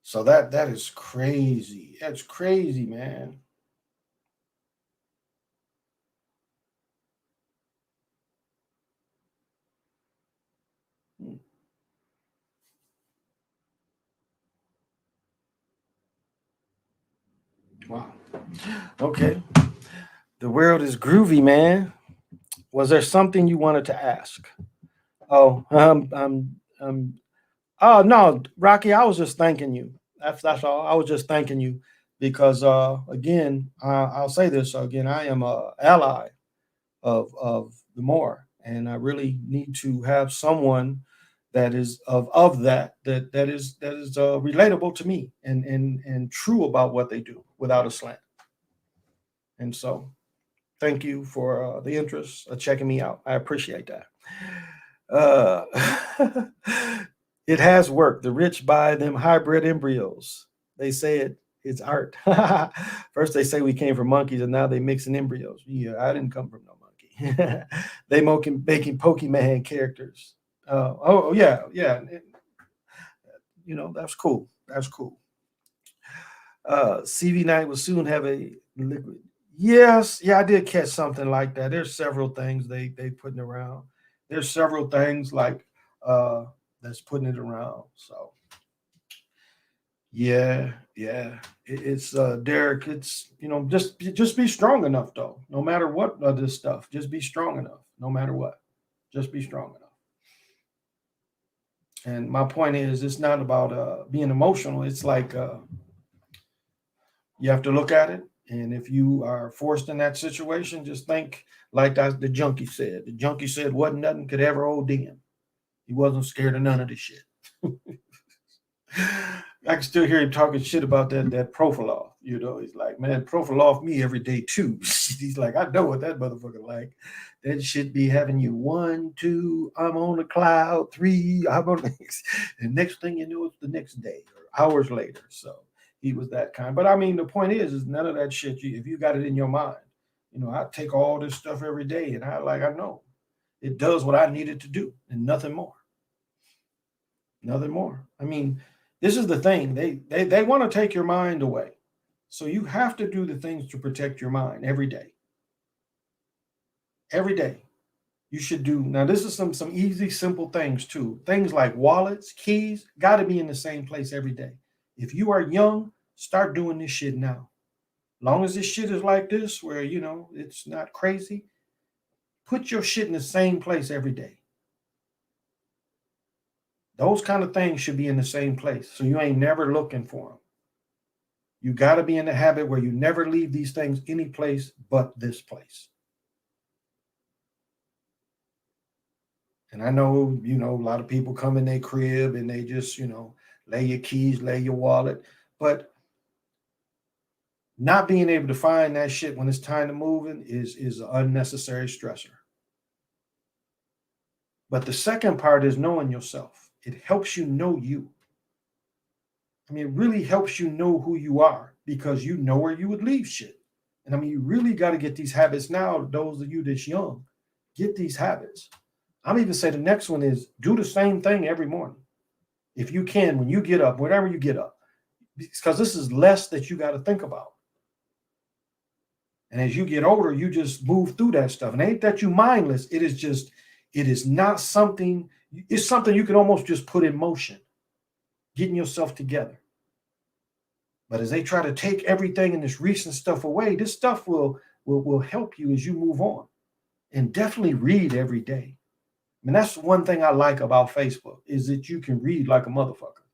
so that is crazy. That's crazy, man. Wow. Okay. The world is groovy, man. Was there something you wanted to ask? Oh, oh no, Rocky, I was just thanking you. That's all. I was just thanking you because again, I'll say this again. I am a ally of the More, and I really need to have someone that is of that is relatable to me and true about what they do without a slant. And so thank you for the interest of checking me out. I appreciate that. It has worked. The rich buy them hybrid embryos. They say it's art. First they say we came from monkeys, and now they mixing embryos. Yeah, I didn't come from no monkey. They making Pokemon characters. Oh yeah, yeah. You know, that's cool. That's cool. CV9 will soon have a liquid. Yes, yeah, I did catch something like that. There's several things they putting around. There's several things like that's putting it around. So yeah, yeah. It's Derek, it's just be strong enough though. No matter what this stuff, just be strong enough, no matter what. Just be strong enough. And my point is it's not about being emotional. It's like you have to look at it. And if you are forced in that situation, just think like the junkie said. The junkie said wasn't nothing could ever hold him. He wasn't scared of none of this shit. I can still hear him talking shit about that Profilov. You know, he's like, man, Profilov me every day too. He's like, I know what that motherfucker like. That shit be having you 1, 2, I'm on the cloud, 3, I'm on the next. And next thing you know, it's the next day or hours later. So he was that kind. But I mean, the point is none of that shit. If you got it in your mind, I take all this stuff every day, and I know it does what I needed to do, and nothing more. Nothing more. I mean, this is the thing. They want to take your mind away. So you have to do the things to protect your mind every day. Every day. You should do. Now, this is some easy, simple things too. Things like wallets, keys, got to be in the same place every day. If you are young, start doing this shit now. Long as this shit is like this, where it's not crazy, put your shit in the same place every day. Those kind of things should be in the same place. So you ain't never looking for them. You got to be in the habit where you never leave these things any place but this place. And I know, a lot of people come in their crib and they just, lay your keys, lay your wallet. But not being able to find that shit when it's time to move in is an unnecessary stressor. But the second part is knowing yourself. It helps you know you. I mean, it really helps you know who you are because you know where you would leave shit. And I mean, you really got to get these habits now. Those of you that's young, get these habits. I'm even say the next one is do the same thing every morning. If you can, when you get up, whenever you get up, because this is less that you got to think about. And as you get older, you just move through that stuff. And ain't that you mindless. It is not something, it's something you can almost just put in motion, getting yourself together. But as they try to take everything and this recent stuff away, this stuff will help you as you move on. And definitely read every day. I mean, that's one thing I like about Facebook is that you can read like a motherfucker.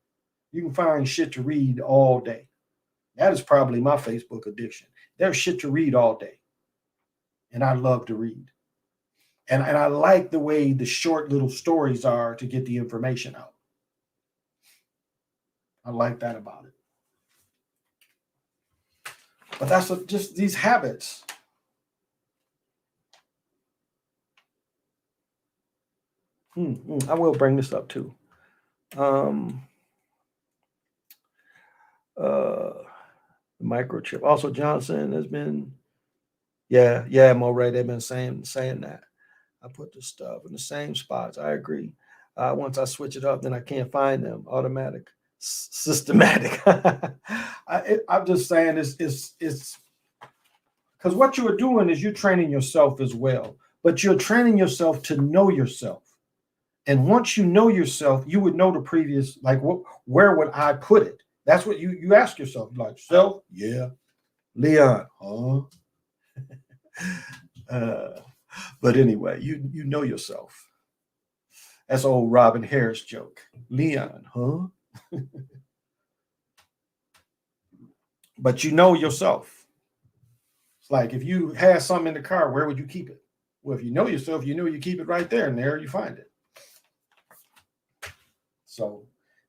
You can find shit to read all day. That is probably my Facebook addiction. There's shit to read all day. And I love to read. And I like the way the short little stories are to get the information out. I like that about it. But that's just these habits. I will bring this up too. Microchip. Also, Johnson has been, yeah, Mo Ray. They've been saying that. I put the stuff in the same spots. I agree. Once I switch it up, then I can't find them. Automatic, systematic. I'm just saying it's because what you are doing is you're training yourself as well, but you're training yourself to know yourself. And once you know yourself, you would know the previous, like, where would I put it? That's what you ask yourself, like, self, yeah. Leon, huh? But anyway, you know yourself. That's old Robin Harris joke. Leon, huh? But you know yourself. It's like if you had something in the car, where would you keep it? Well, if you know yourself, you know you keep it right there, and there you find it. So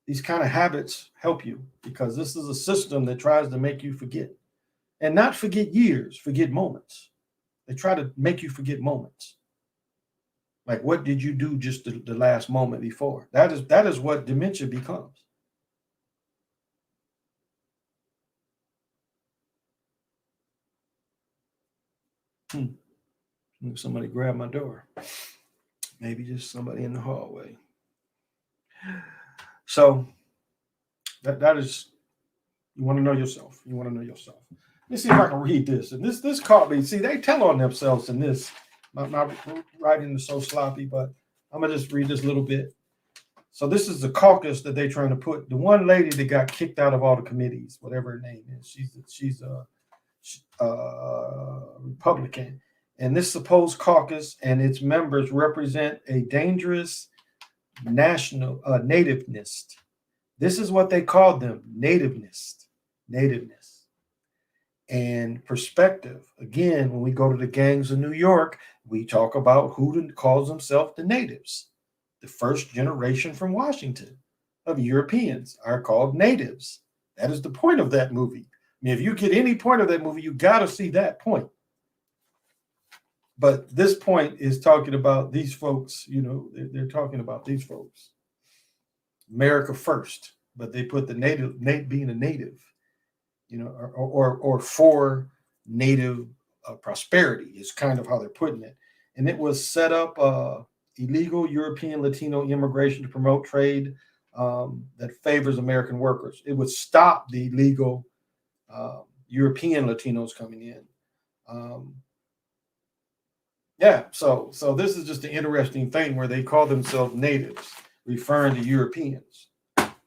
these kind of habits help you because this is a system that tries to make you forget. And not forget years, forget moments. They try to make you forget moments. Like, what did you do just the last moment before? That is what dementia becomes. Somebody grabbed my door. Maybe just somebody in the hallway. So that is, you want to know yourself. You want to know yourself. Let me see if I can read this. And this caught me. See, they tell on themselves in this. My writing is so sloppy, but I'm gonna just read this little bit. So this is the caucus that they're trying to put. The one lady that got kicked out of all the committees, whatever her name is, she's a Republican. And this supposed caucus and its members represent a dangerous national nativeness. This is what they called them, nativeness. And perspective. Again, when we go to the gangs of New York, we talk about who calls themselves the natives. The first generation from Washington of Europeans are called natives. That is the point of that movie. I mean, if you get any point of that movie, you got to see that point. But this point is talking about these folks, you know, they're talking about these folks. America first, but they put the native, being a native, you know, or for native prosperity is kind of how they're putting it. And it was set up illegal European Latino immigration to promote trade that favors American workers. It would stop the illegal European Latinos coming in. Yeah, so this is just an interesting thing where they call themselves natives, referring to Europeans.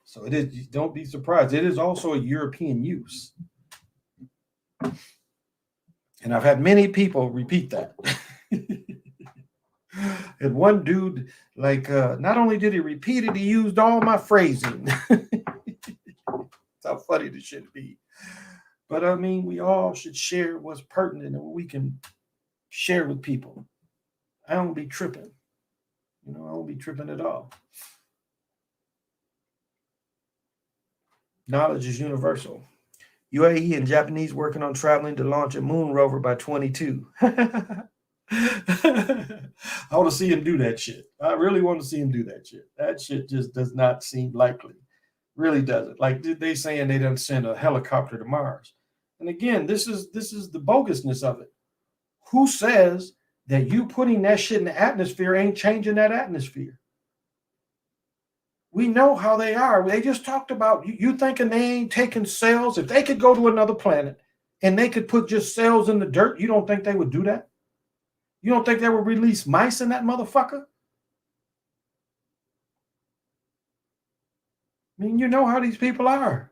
So it is, don't be surprised. It is also a European use. And I've had many people repeat that. And one dude, like, not only did he repeat it, he used all my phrasing. That's how funny this should be. But I mean, we all should share what's pertinent and what we can share with people. I don't be tripping. You know, I don't be tripping at all. Knowledge is universal. UAE and Japanese working on traveling to launch a moon rover by 22. I want to see him do that shit. I really want to see him do that shit. That shit just does not seem likely. Really doesn't. Like they saying they done send a helicopter to Mars. And again, this is the bogusness of it. Who says that you putting that shit in the atmosphere ain't changing that atmosphere? We know how they are. They just talked about you thinking they ain't taking cells. If they could go to another planet and they could put just cells in the dirt, you don't think they would do that? You don't think they would release mice in that motherfucker? I mean, you know how these people are.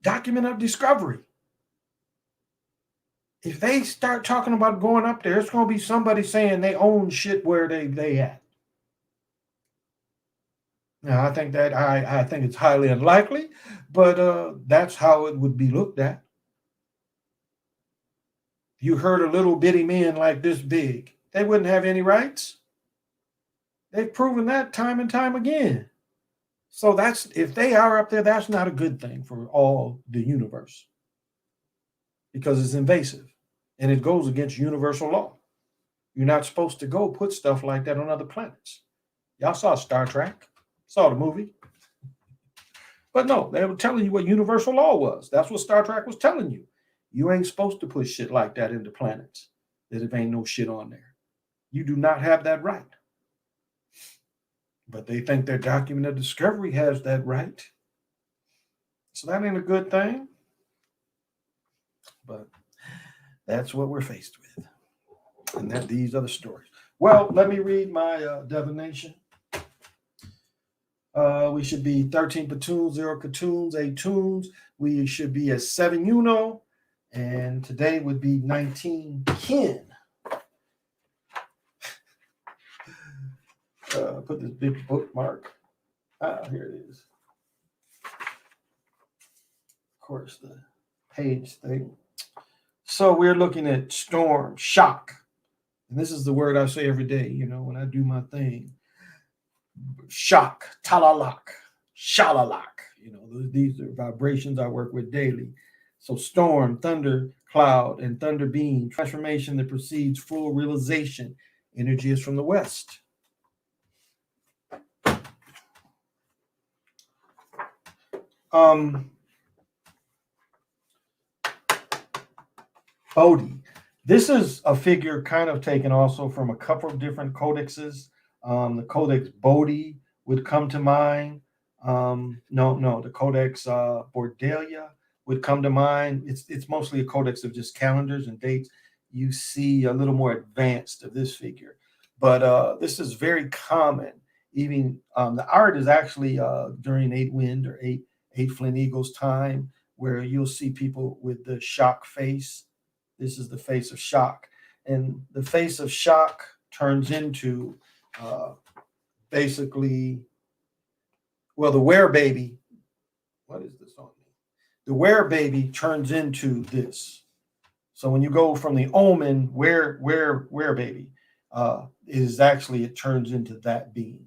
Document of discovery. If they start talking about going up there, it's going to be somebody saying they own shit where they at. Now, I think it's highly unlikely, but that's how it would be looked at. You heard a little bitty men like this big, they wouldn't have any rights. They've proven that time and time again. So that's, if they are up there, that's not a good thing for all the universe because it's invasive and it goes against universal law. You're not supposed to go put stuff like that on other planets. Y'all saw Star Trek, saw the movie. But no, they were telling you what universal law was. That's what Star Trek was telling you. You ain't supposed to put shit like that into planets that if ain't no shit on there. You do not have that right. But they think their document of discovery has that right. So that ain't a good thing. But that's what we're faced with. And that these are the stories. Well, let me read my divination. We should be 13 platoons, 0 cartoons, 8 tunes. We should be at 7 Uno. And today would be 19 kin. Put this big bookmark. Here it is. Of course, the page thing. So we're looking at storm, shock. And this is the word I say every day, you know, when I do my thing. Shock, talalak, shalalak. You know, these are vibrations I work with daily. So storm, thunder, cloud and thunder beam, transformation that precedes full realization. Energy is from the West. Bodhi. This is a figure kind of taken also from a couple of different codexes. The Codex Bodhi would come to mind. The Codex Bordelia would come to mind. It's mostly a codex of just calendars and dates. You see a little more advanced of this figure, but this is very common. Even the art is actually during Eight Wind or eight Flint Eagles time, where you'll see people with the shock face. This is the face of shock, and the face of shock turns into basically, well, the were baby. What is this on me? The were baby turns into this. So when you go from the omen, where baby, is actually, it turns into that being.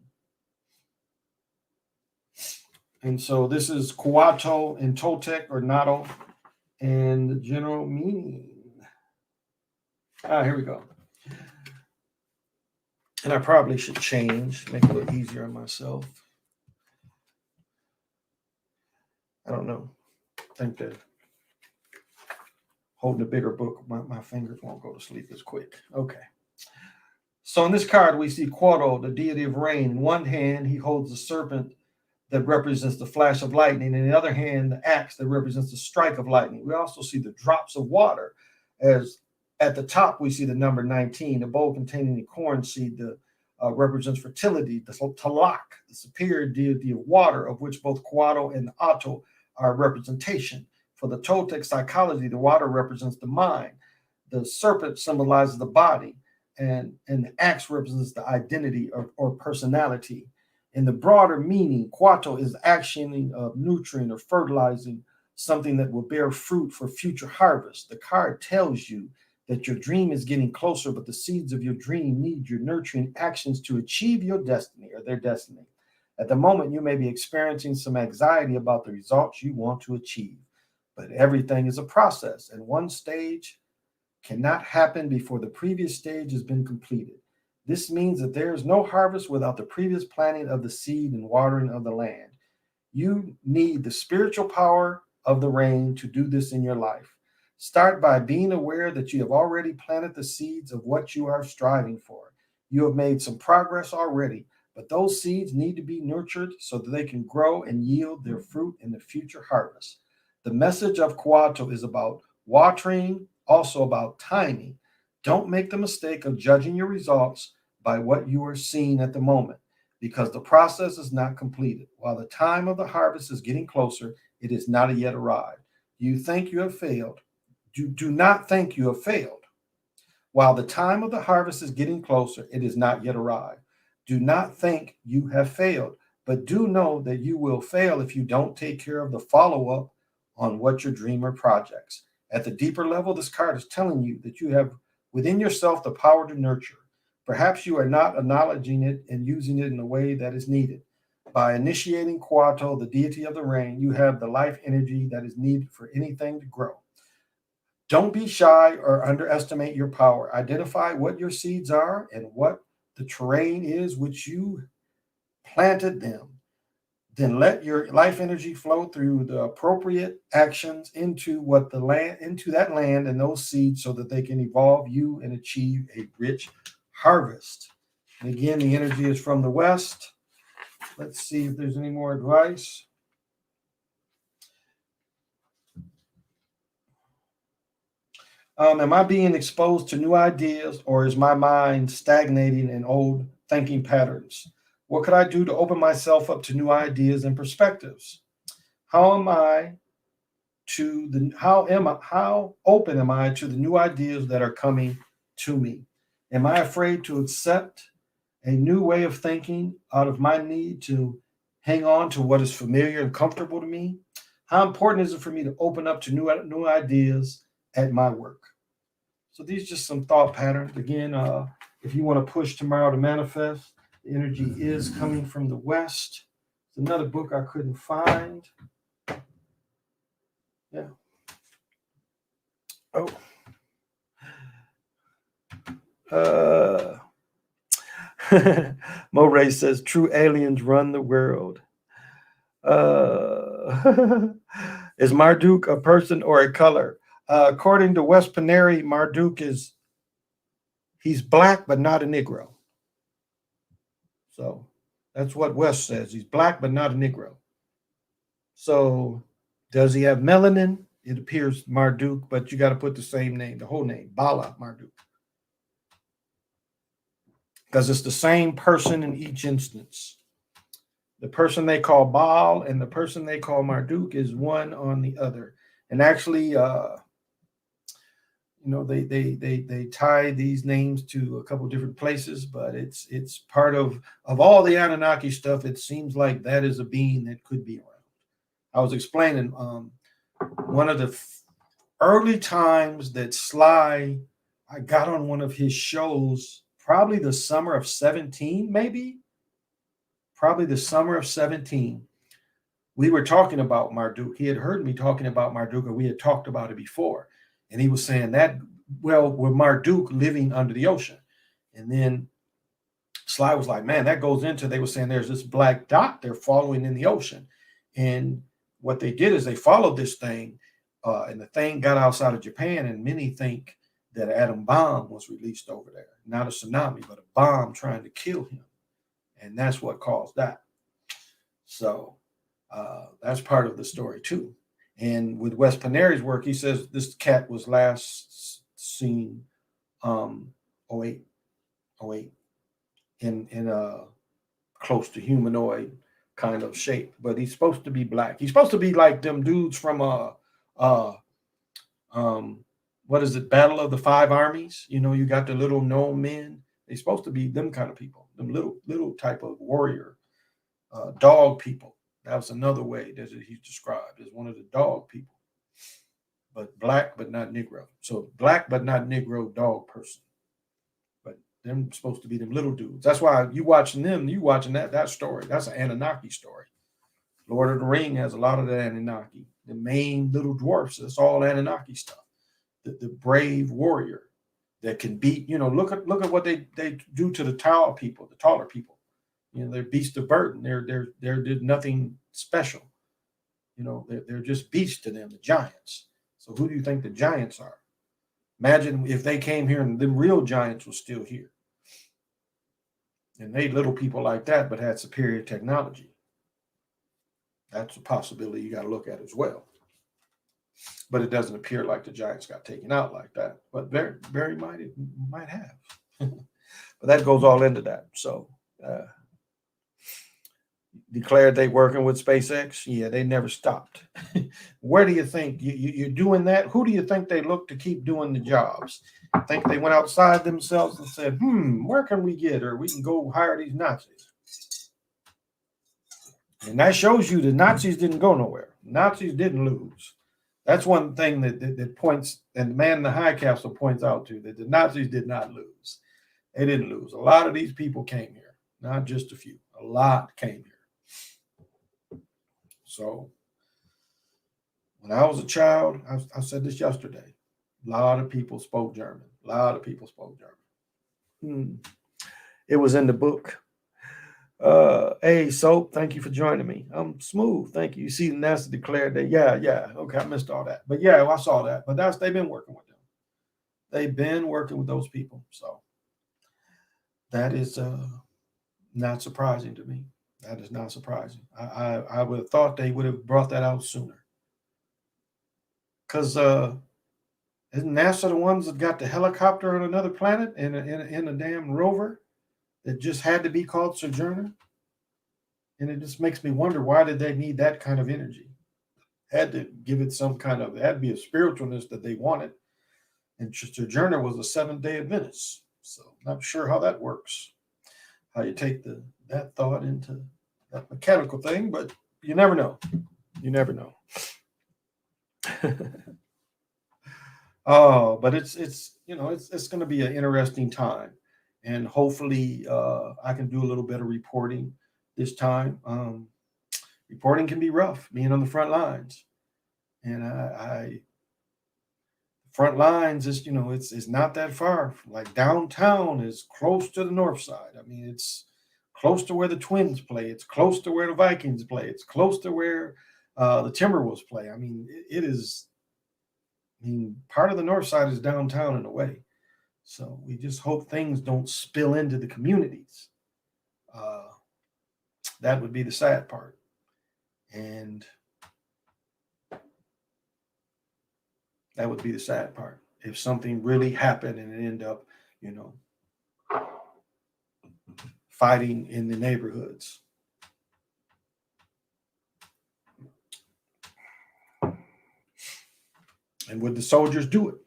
And so this is Kuato and Toltec or Nato, and the general meaning. Here we go. And I probably should change, make it a little easier on myself. I don't know. I think that holding a bigger book, my fingers won't go to sleep as quick. Okay. So in this card, we see Quado, the deity of rain. In one hand, he holds the serpent that represents the flash of lightning. In the other hand, the axe that represents the strike of lightning. We also see the drops of water. As at the top, we see the number 19, the bowl containing the corn seed that represents fertility, the Talak, the superior deity of water, of which both Quado and Ato are representation. For the Toltec psychology, the water represents the mind. The serpent symbolizes the body, and the axe represents the identity or personality. In the broader meaning, Quato is actioning of nutrient or fertilizing something that will bear fruit for future harvest. The card tells you that your dream is getting closer, but the seeds of your dream need your nurturing actions to achieve your destiny or their destiny. At the moment, you may be experiencing some anxiety about the results you want to achieve, but everything is a process, and one stage cannot happen before the previous stage has been completed. This means that there is no harvest without the previous planting of the seed and watering of the land. You need the spiritual power of the rain to do this in your life. Start by being aware that you have already planted the seeds of what you are striving for. You have made some progress already, but those seeds need to be nurtured so that they can grow and yield their fruit in the future harvest. The message of Kuato is about watering, also about timing. Don't make the mistake of judging your results by what you are seeing at the moment, because the process is not completed. While the time of the harvest is getting closer, it is not yet arrived. You think you have failed. Do not think you have failed. While the time of the harvest is getting closer, it is not yet arrived. Do not think you have failed, but do know that you will fail if you don't take care of the follow-up on what your dream or projects. At the deeper level, this card is telling you that you have within yourself the power to nurture. Perhaps you are not acknowledging it and using it in a way that is needed. By initiating Kuato, the deity of the rain, you have the life energy that is needed for anything to grow. Don't be shy or underestimate your power. Identify what your seeds are and what the terrain is which you planted them. Then let your life energy flow through the appropriate actions into that land and those seeds so that they can evolve you and achieve a rich harvest. And again, the energy is from the West. Let's see if there's any more advice. Am I being exposed to new ideas, or is my mind stagnating in old thinking patterns? What could I do to open myself up to new ideas and perspectives? How open am I to the new ideas that are coming to me? Am I afraid to accept a new way of thinking out of my need to hang on to what is familiar and comfortable to me? How important is it for me to open up to new ideas at my work? So these are just some thought patterns. Again, if you want to push tomorrow to manifest, the energy is coming from the West. It's another book I couldn't find. Yeah. Oh. Moray says true aliens run the world. Is Marduk a person or a color? According to West Panary, Marduk he's black but not a Negro. So that's what West says. He's black but not a Negro. So does he have melanin? It appears Marduk, but you got to put the same name, the whole name, Bala Marduk. Because it's the same person in each instance. The person they call Baal and the person they call Marduk is one on the other. And actually, they tie these names to a couple of different places, but it's part of all the Anunnaki stuff. It seems like that is a being that could be around. I was explaining one of the early times that Sly, I got on one of his shows, probably the summer of 17, maybe. Probably the summer of 17. We were talking about Marduk. He had heard me talking about Marduk, or we had talked about it before. And he was saying that, well, we're Marduk living under the ocean. And then Sly was like, man, that goes into, they were saying there's this black dot they're following in the ocean. And what they did is they followed this thing, and the thing got outside of Japan, and many think that an atom bomb was released over there. Not a tsunami, but a bomb trying to kill him. And that's what caused that. So that's part of the story too. And with Wes Panary's work, he says this cat was last seen 08 in a close to humanoid kind of shape, but he's supposed to be black. He's supposed to be like them dudes from what is it, Battle of the Five Armies? You know, you got the little gnome men. They're supposed to be them kind of people, them little type of warrior, dog people. That was another way that he's described as one of the dog people, but black but not Negro. So black but not Negro dog person. But them supposed to be them little dudes. That's why you watching them. You watching that story. That's an Anunnaki story. Lord of the Ring has a lot of the Anunnaki. The main little dwarfs. That's all Anunnaki stuff. The brave warrior that can beat, look at what they do to the taller people. They're beasts of burden. They're nothing special. They're just beasts to them, the giants. So who do you think the giants are? Imagine if they came here and the real giants were still here. And they little people like that, but had superior technology. That's a possibility you got to look at as well. But it doesn't appear like the giants got taken out like that. But very might have. But that goes all into that. So declared they working with SpaceX. Yeah, they never stopped. Where do you think you're doing that? Who do you think they look to keep doing the jobs? I think they went outside themselves and said, where can we get her? We can go hire these Nazis. And that shows you the Nazis didn't go nowhere. Nazis didn't lose. That's one thing that points, and the man in the high capsule points out to, that the Nazis did not lose. They didn't lose. A lot of these people came here, not just a few. A lot came here. So when I was a child, I said this yesterday, a lot of people spoke German. It was in the book. Hey, Soap, thank you for joining me. I'm smooth. Thank you. You see, NASA declared that. Yeah. Okay, I missed all that. But yeah, I saw that. But they've been working with them. They've been working with those people. So that is not surprising to me. That is not surprising. I would have thought they would have brought that out sooner. Because isn't NASA the ones that got the helicopter on another planet in a damn rover that just had to be called Sojourner? And it just makes me wonder, why did they need that kind of energy? Had to give it some kind of, it had to be a spiritualness that they wanted. And Sojourner was a Seventh-day Adventist. So I'm not sure how that works. How you take that thought into that mechanical thing, but you never know. You never know. Oh, but it's going to be an interesting time, and hopefully I can do a little bit of reporting this time. Reporting can be rough, being on the front lines, and I Front lines is, it's not that far. Like downtown is close to the north side. I mean, it's close to where the Twins play. It's close to where the Vikings play. It's close to where the Timberwolves play. I mean, it is. I mean, part of the north side is downtown in a way. So we just hope things don't spill into the communities. That would be the sad part. And that would be the sad part. If something really happened and it ended up, fighting in the neighborhoods. And would the soldiers do it?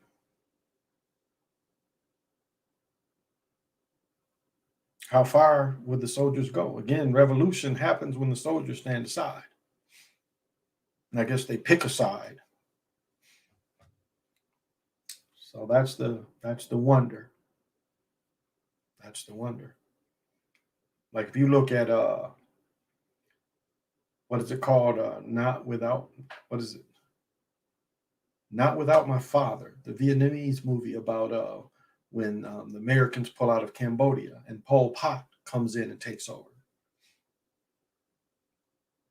How far would the soldiers go? Again, revolution happens when the soldiers stand aside. And I guess they pick a side. So that's the wonder. That's the wonder. Like if you look at what is it called? Not Without My Father, the Vietnamese movie about when the Americans pull out of Cambodia and Pol Pot comes in and takes over.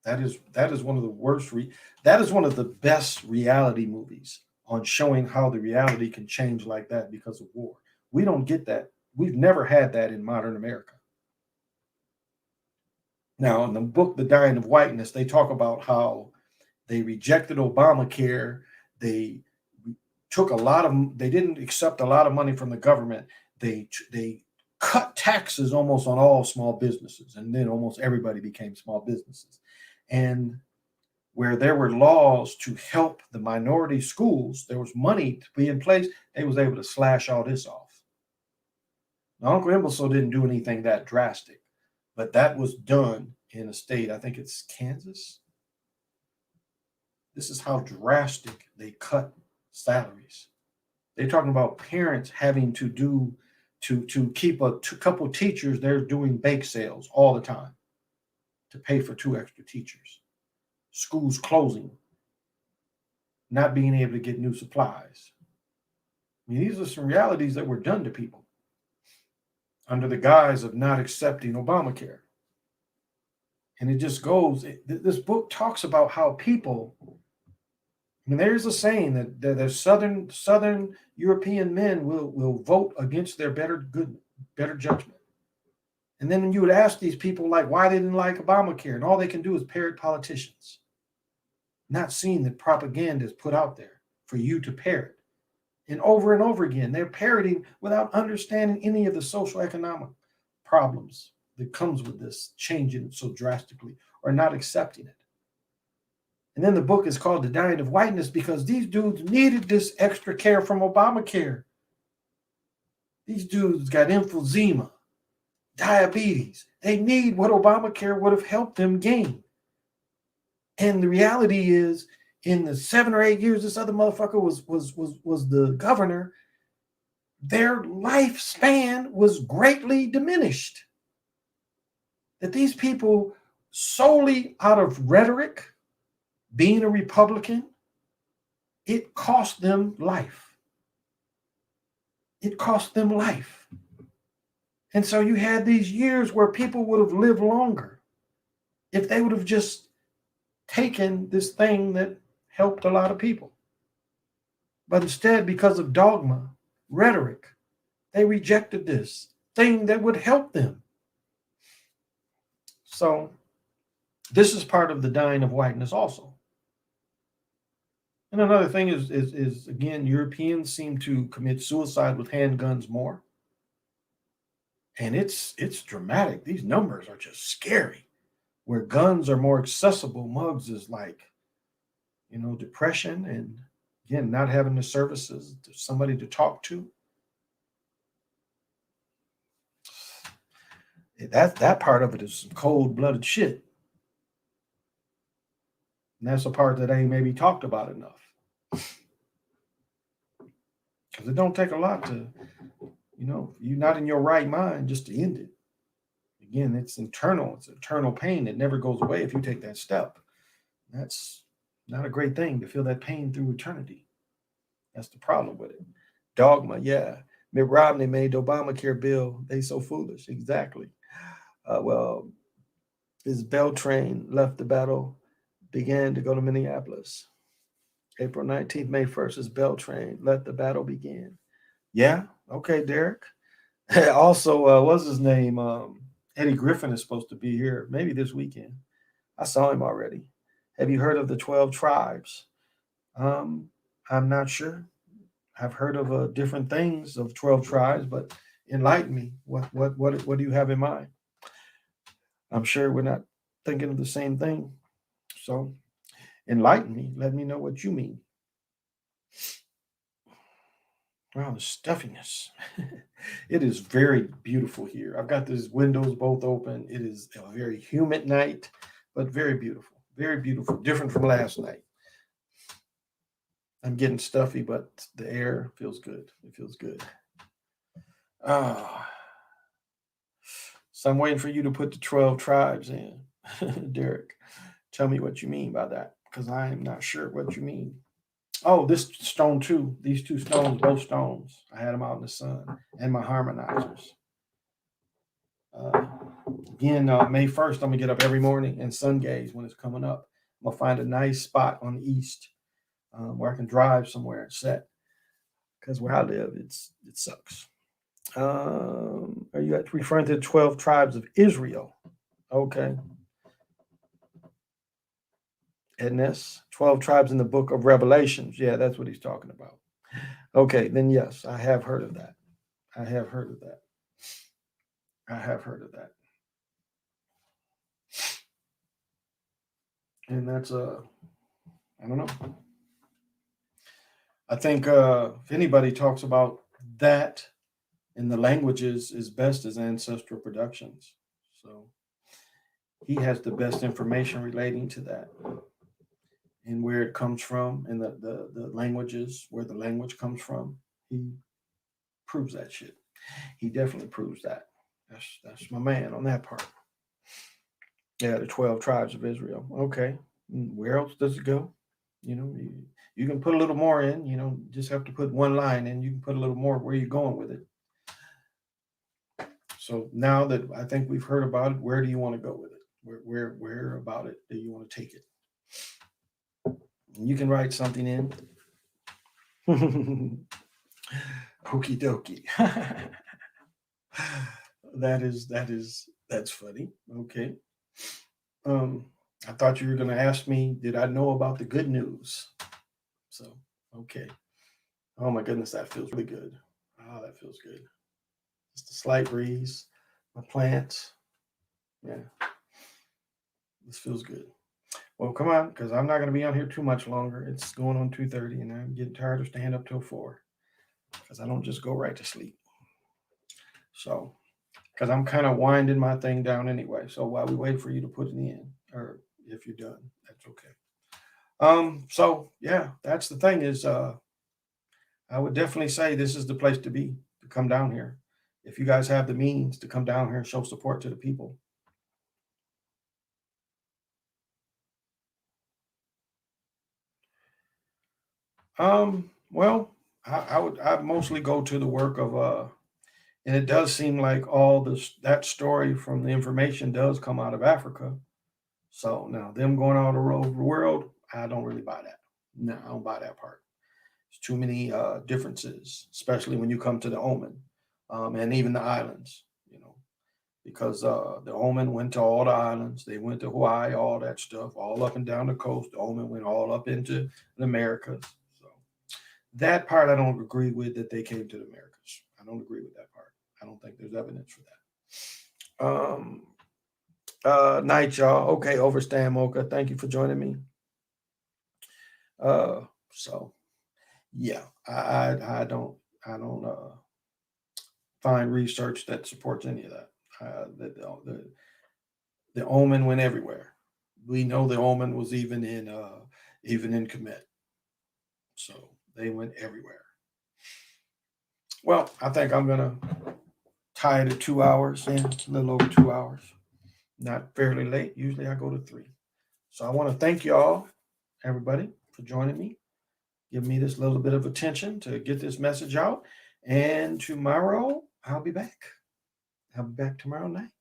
That is one of the worst. That is one of the best reality movies on showing how the reality can change like that because of war. We don't get that. We've never had that in modern America. Now, in the book, The Dying of Whiteness, they talk about how they rejected Obamacare. They didn't accept a lot of money from the government. They cut taxes almost on all small businesses, and then almost everybody became small businesses. And where there were laws to help the minority schools, there was money to be in place, they was able to slash all this off. Now, Uncle Imbecile didn't do anything that drastic, but that was done in a state, I think it's Kansas. This is how drastic they cut salaries. They're talking about parents having to do to keep a couple teachers. They're doing bake sales all the time to pay for 2 extra teachers. Schools closing, not being able to get new supplies. I mean, these are some realities that were done to people under the guise of not accepting Obamacare. And it just goes, this book talks about how people, I mean, there's a saying that Southern European men will vote against their better judgment. And then when you would ask these people, like, why they didn't like Obamacare, and all they can do is parrot politicians, not seeing that propaganda is put out there for you to parrot. And over again, they're parroting without understanding any of the social economic problems that comes with this changing it so drastically or not accepting it. And then the book is called The Dying of Whiteness because these dudes needed this extra care from Obamacare. These dudes got emphysema, diabetes. They need what Obamacare would have helped them gain. And the reality is, in the 7 or 8 years this other motherfucker was the governor, their lifespan was greatly diminished. That these people, solely out of rhetoric, being a Republican, it cost them life. It cost them life. And so you had these years where people would have lived longer if they would have just taken this thing that helped a lot of people. But instead, because of dogma, rhetoric, they rejected this thing that would help them. So this is part of the dying of whiteness also. And another thing is again, Europeans seem to commit suicide with handguns more. And it's dramatic. These numbers are just scary. Where guns are more accessible, mugs is like, depression and, again, not having the services, somebody to talk to. That part of it is some cold-blooded shit. And that's a part that ain't maybe talked about enough. Because it don't take a lot to, you're not in your right mind just to end it. Again, it's internal. It's eternal pain that never goes away if you take that step. That's not a great thing, to feel that pain through eternity. That's the problem with it. Dogma, yeah. Mitt Romney made the Obamacare bill. They so foolish. Exactly. Well, his Beltrain left the battle, began to go to Minneapolis. April 19th, May 1st, his Beltrain let the battle begin. Yeah. Okay, Derek. Also, what's his name? Eddie Griffin is supposed to be here maybe this weekend. I saw him already. Have you heard of the 12 tribes? Um, I'm not sure. I've heard of different things of 12 tribes, but enlighten me. What do you have in mind? I'm sure we're not thinking of the same thing. So enlighten me. Let me know what you mean. Wow, the stuffiness. It is very beautiful here. I've got these windows both open. It is a very humid night, but very beautiful. Very beautiful. Different from last night. I'm getting stuffy, but the air feels good. It feels good. Ah, so I'm waiting for you to put the 12 tribes in, Derek. Tell me what you mean by that, because I am not sure what you mean. Oh, this stone too. These two stones, both stones. I had them out in the sun, and my harmonizers. Uh, Again, May 1st, I'm gonna get up every morning and sun gaze when it's coming up. I'm gonna find a nice spot on the east where I can drive somewhere and set. Because where I live, it sucks. Are you referring to the 12 tribes of Israel? Okay. And that's 12 tribes in the book of Revelations. Yeah, that's what he's talking about. Okay, then yes, I have heard of that. I have heard of that. I have heard of that. And that's I don't know. I think if anybody talks about that in the languages is best as Ancestral Productions. So he has the best information relating to that and where it comes from and the languages, where the language comes from. He proves that shit. He definitely proves that. That's my man on that part. Yeah, the 12 tribes of Israel. Okay. Where else does it go? You can put a little more in, just have to put one line in. You can put a little more where you're going with it. So now that I think we've heard about it, where do you want to go with it? Where about it do you want to take it? You can write something in. Okie dokie. That's funny. Okay. I thought you were going to ask me, did I know about the good news? So, okay. Oh my goodness, that feels really good. Oh, that feels good. Just a slight breeze. My plants. Yeah. This feels good. Well, come on, because I'm not going to be on here too much longer. It's going on 2:30, and I'm getting tired of staying up till 4 because I don't just go right to sleep. So, because I'm kind of winding my thing down anyway. So while we wait for you to put it in, or if you're done, that's okay. So yeah, that's the thing is, I would definitely say this is the place to be, to come down here. If you guys have the means to come down here and show support to the people. Well, I mostly go to the work of and it does seem like all this that story from the information does come out of Africa. So now them going all over the world, I don't really buy that. No, I don't buy that part. There's too many differences, especially when you come to the Omen, and even the islands. Because the Omen went to all the islands. They went to Hawaii, all that stuff, all up and down the coast. The Omen went all up into the Americas. So that part I don't agree with, that they came to the Americas. I don't agree with that part. I don't think there's evidence for that. Night, y'all. Okay, Overstand Mocha. Thank you for joining me. So yeah, I don't find research that supports any of that. The Omen went everywhere. We know the Omen was even in Kemet. So they went everywhere. Well, I think I'm gonna tie it at 2 hours in, a little over 2 hours. Not fairly late. Usually I go to 3. So I want to thank y'all, everybody, for joining me. Give me this little bit of attention to get this message out. And tomorrow, I'll be back. I'll be back tomorrow night.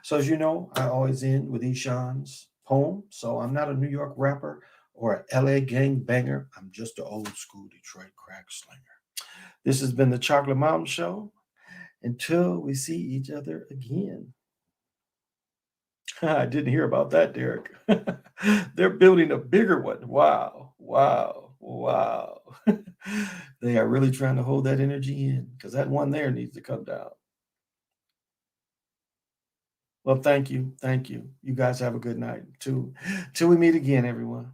So as you know, I always end with Ishan's poem. So I'm not a New York rapper or an LA gang banger. I'm just an old school Detroit crack slinger. This has been the Chocolate Mountain Show. Until we see each other again. I didn't hear about that, Derek. They're building a bigger one. Wow, wow, wow. They are really trying to hold that energy in because that one there needs to come down. Well, thank you. Thank you. You guys have a good night too. Till we meet again, everyone.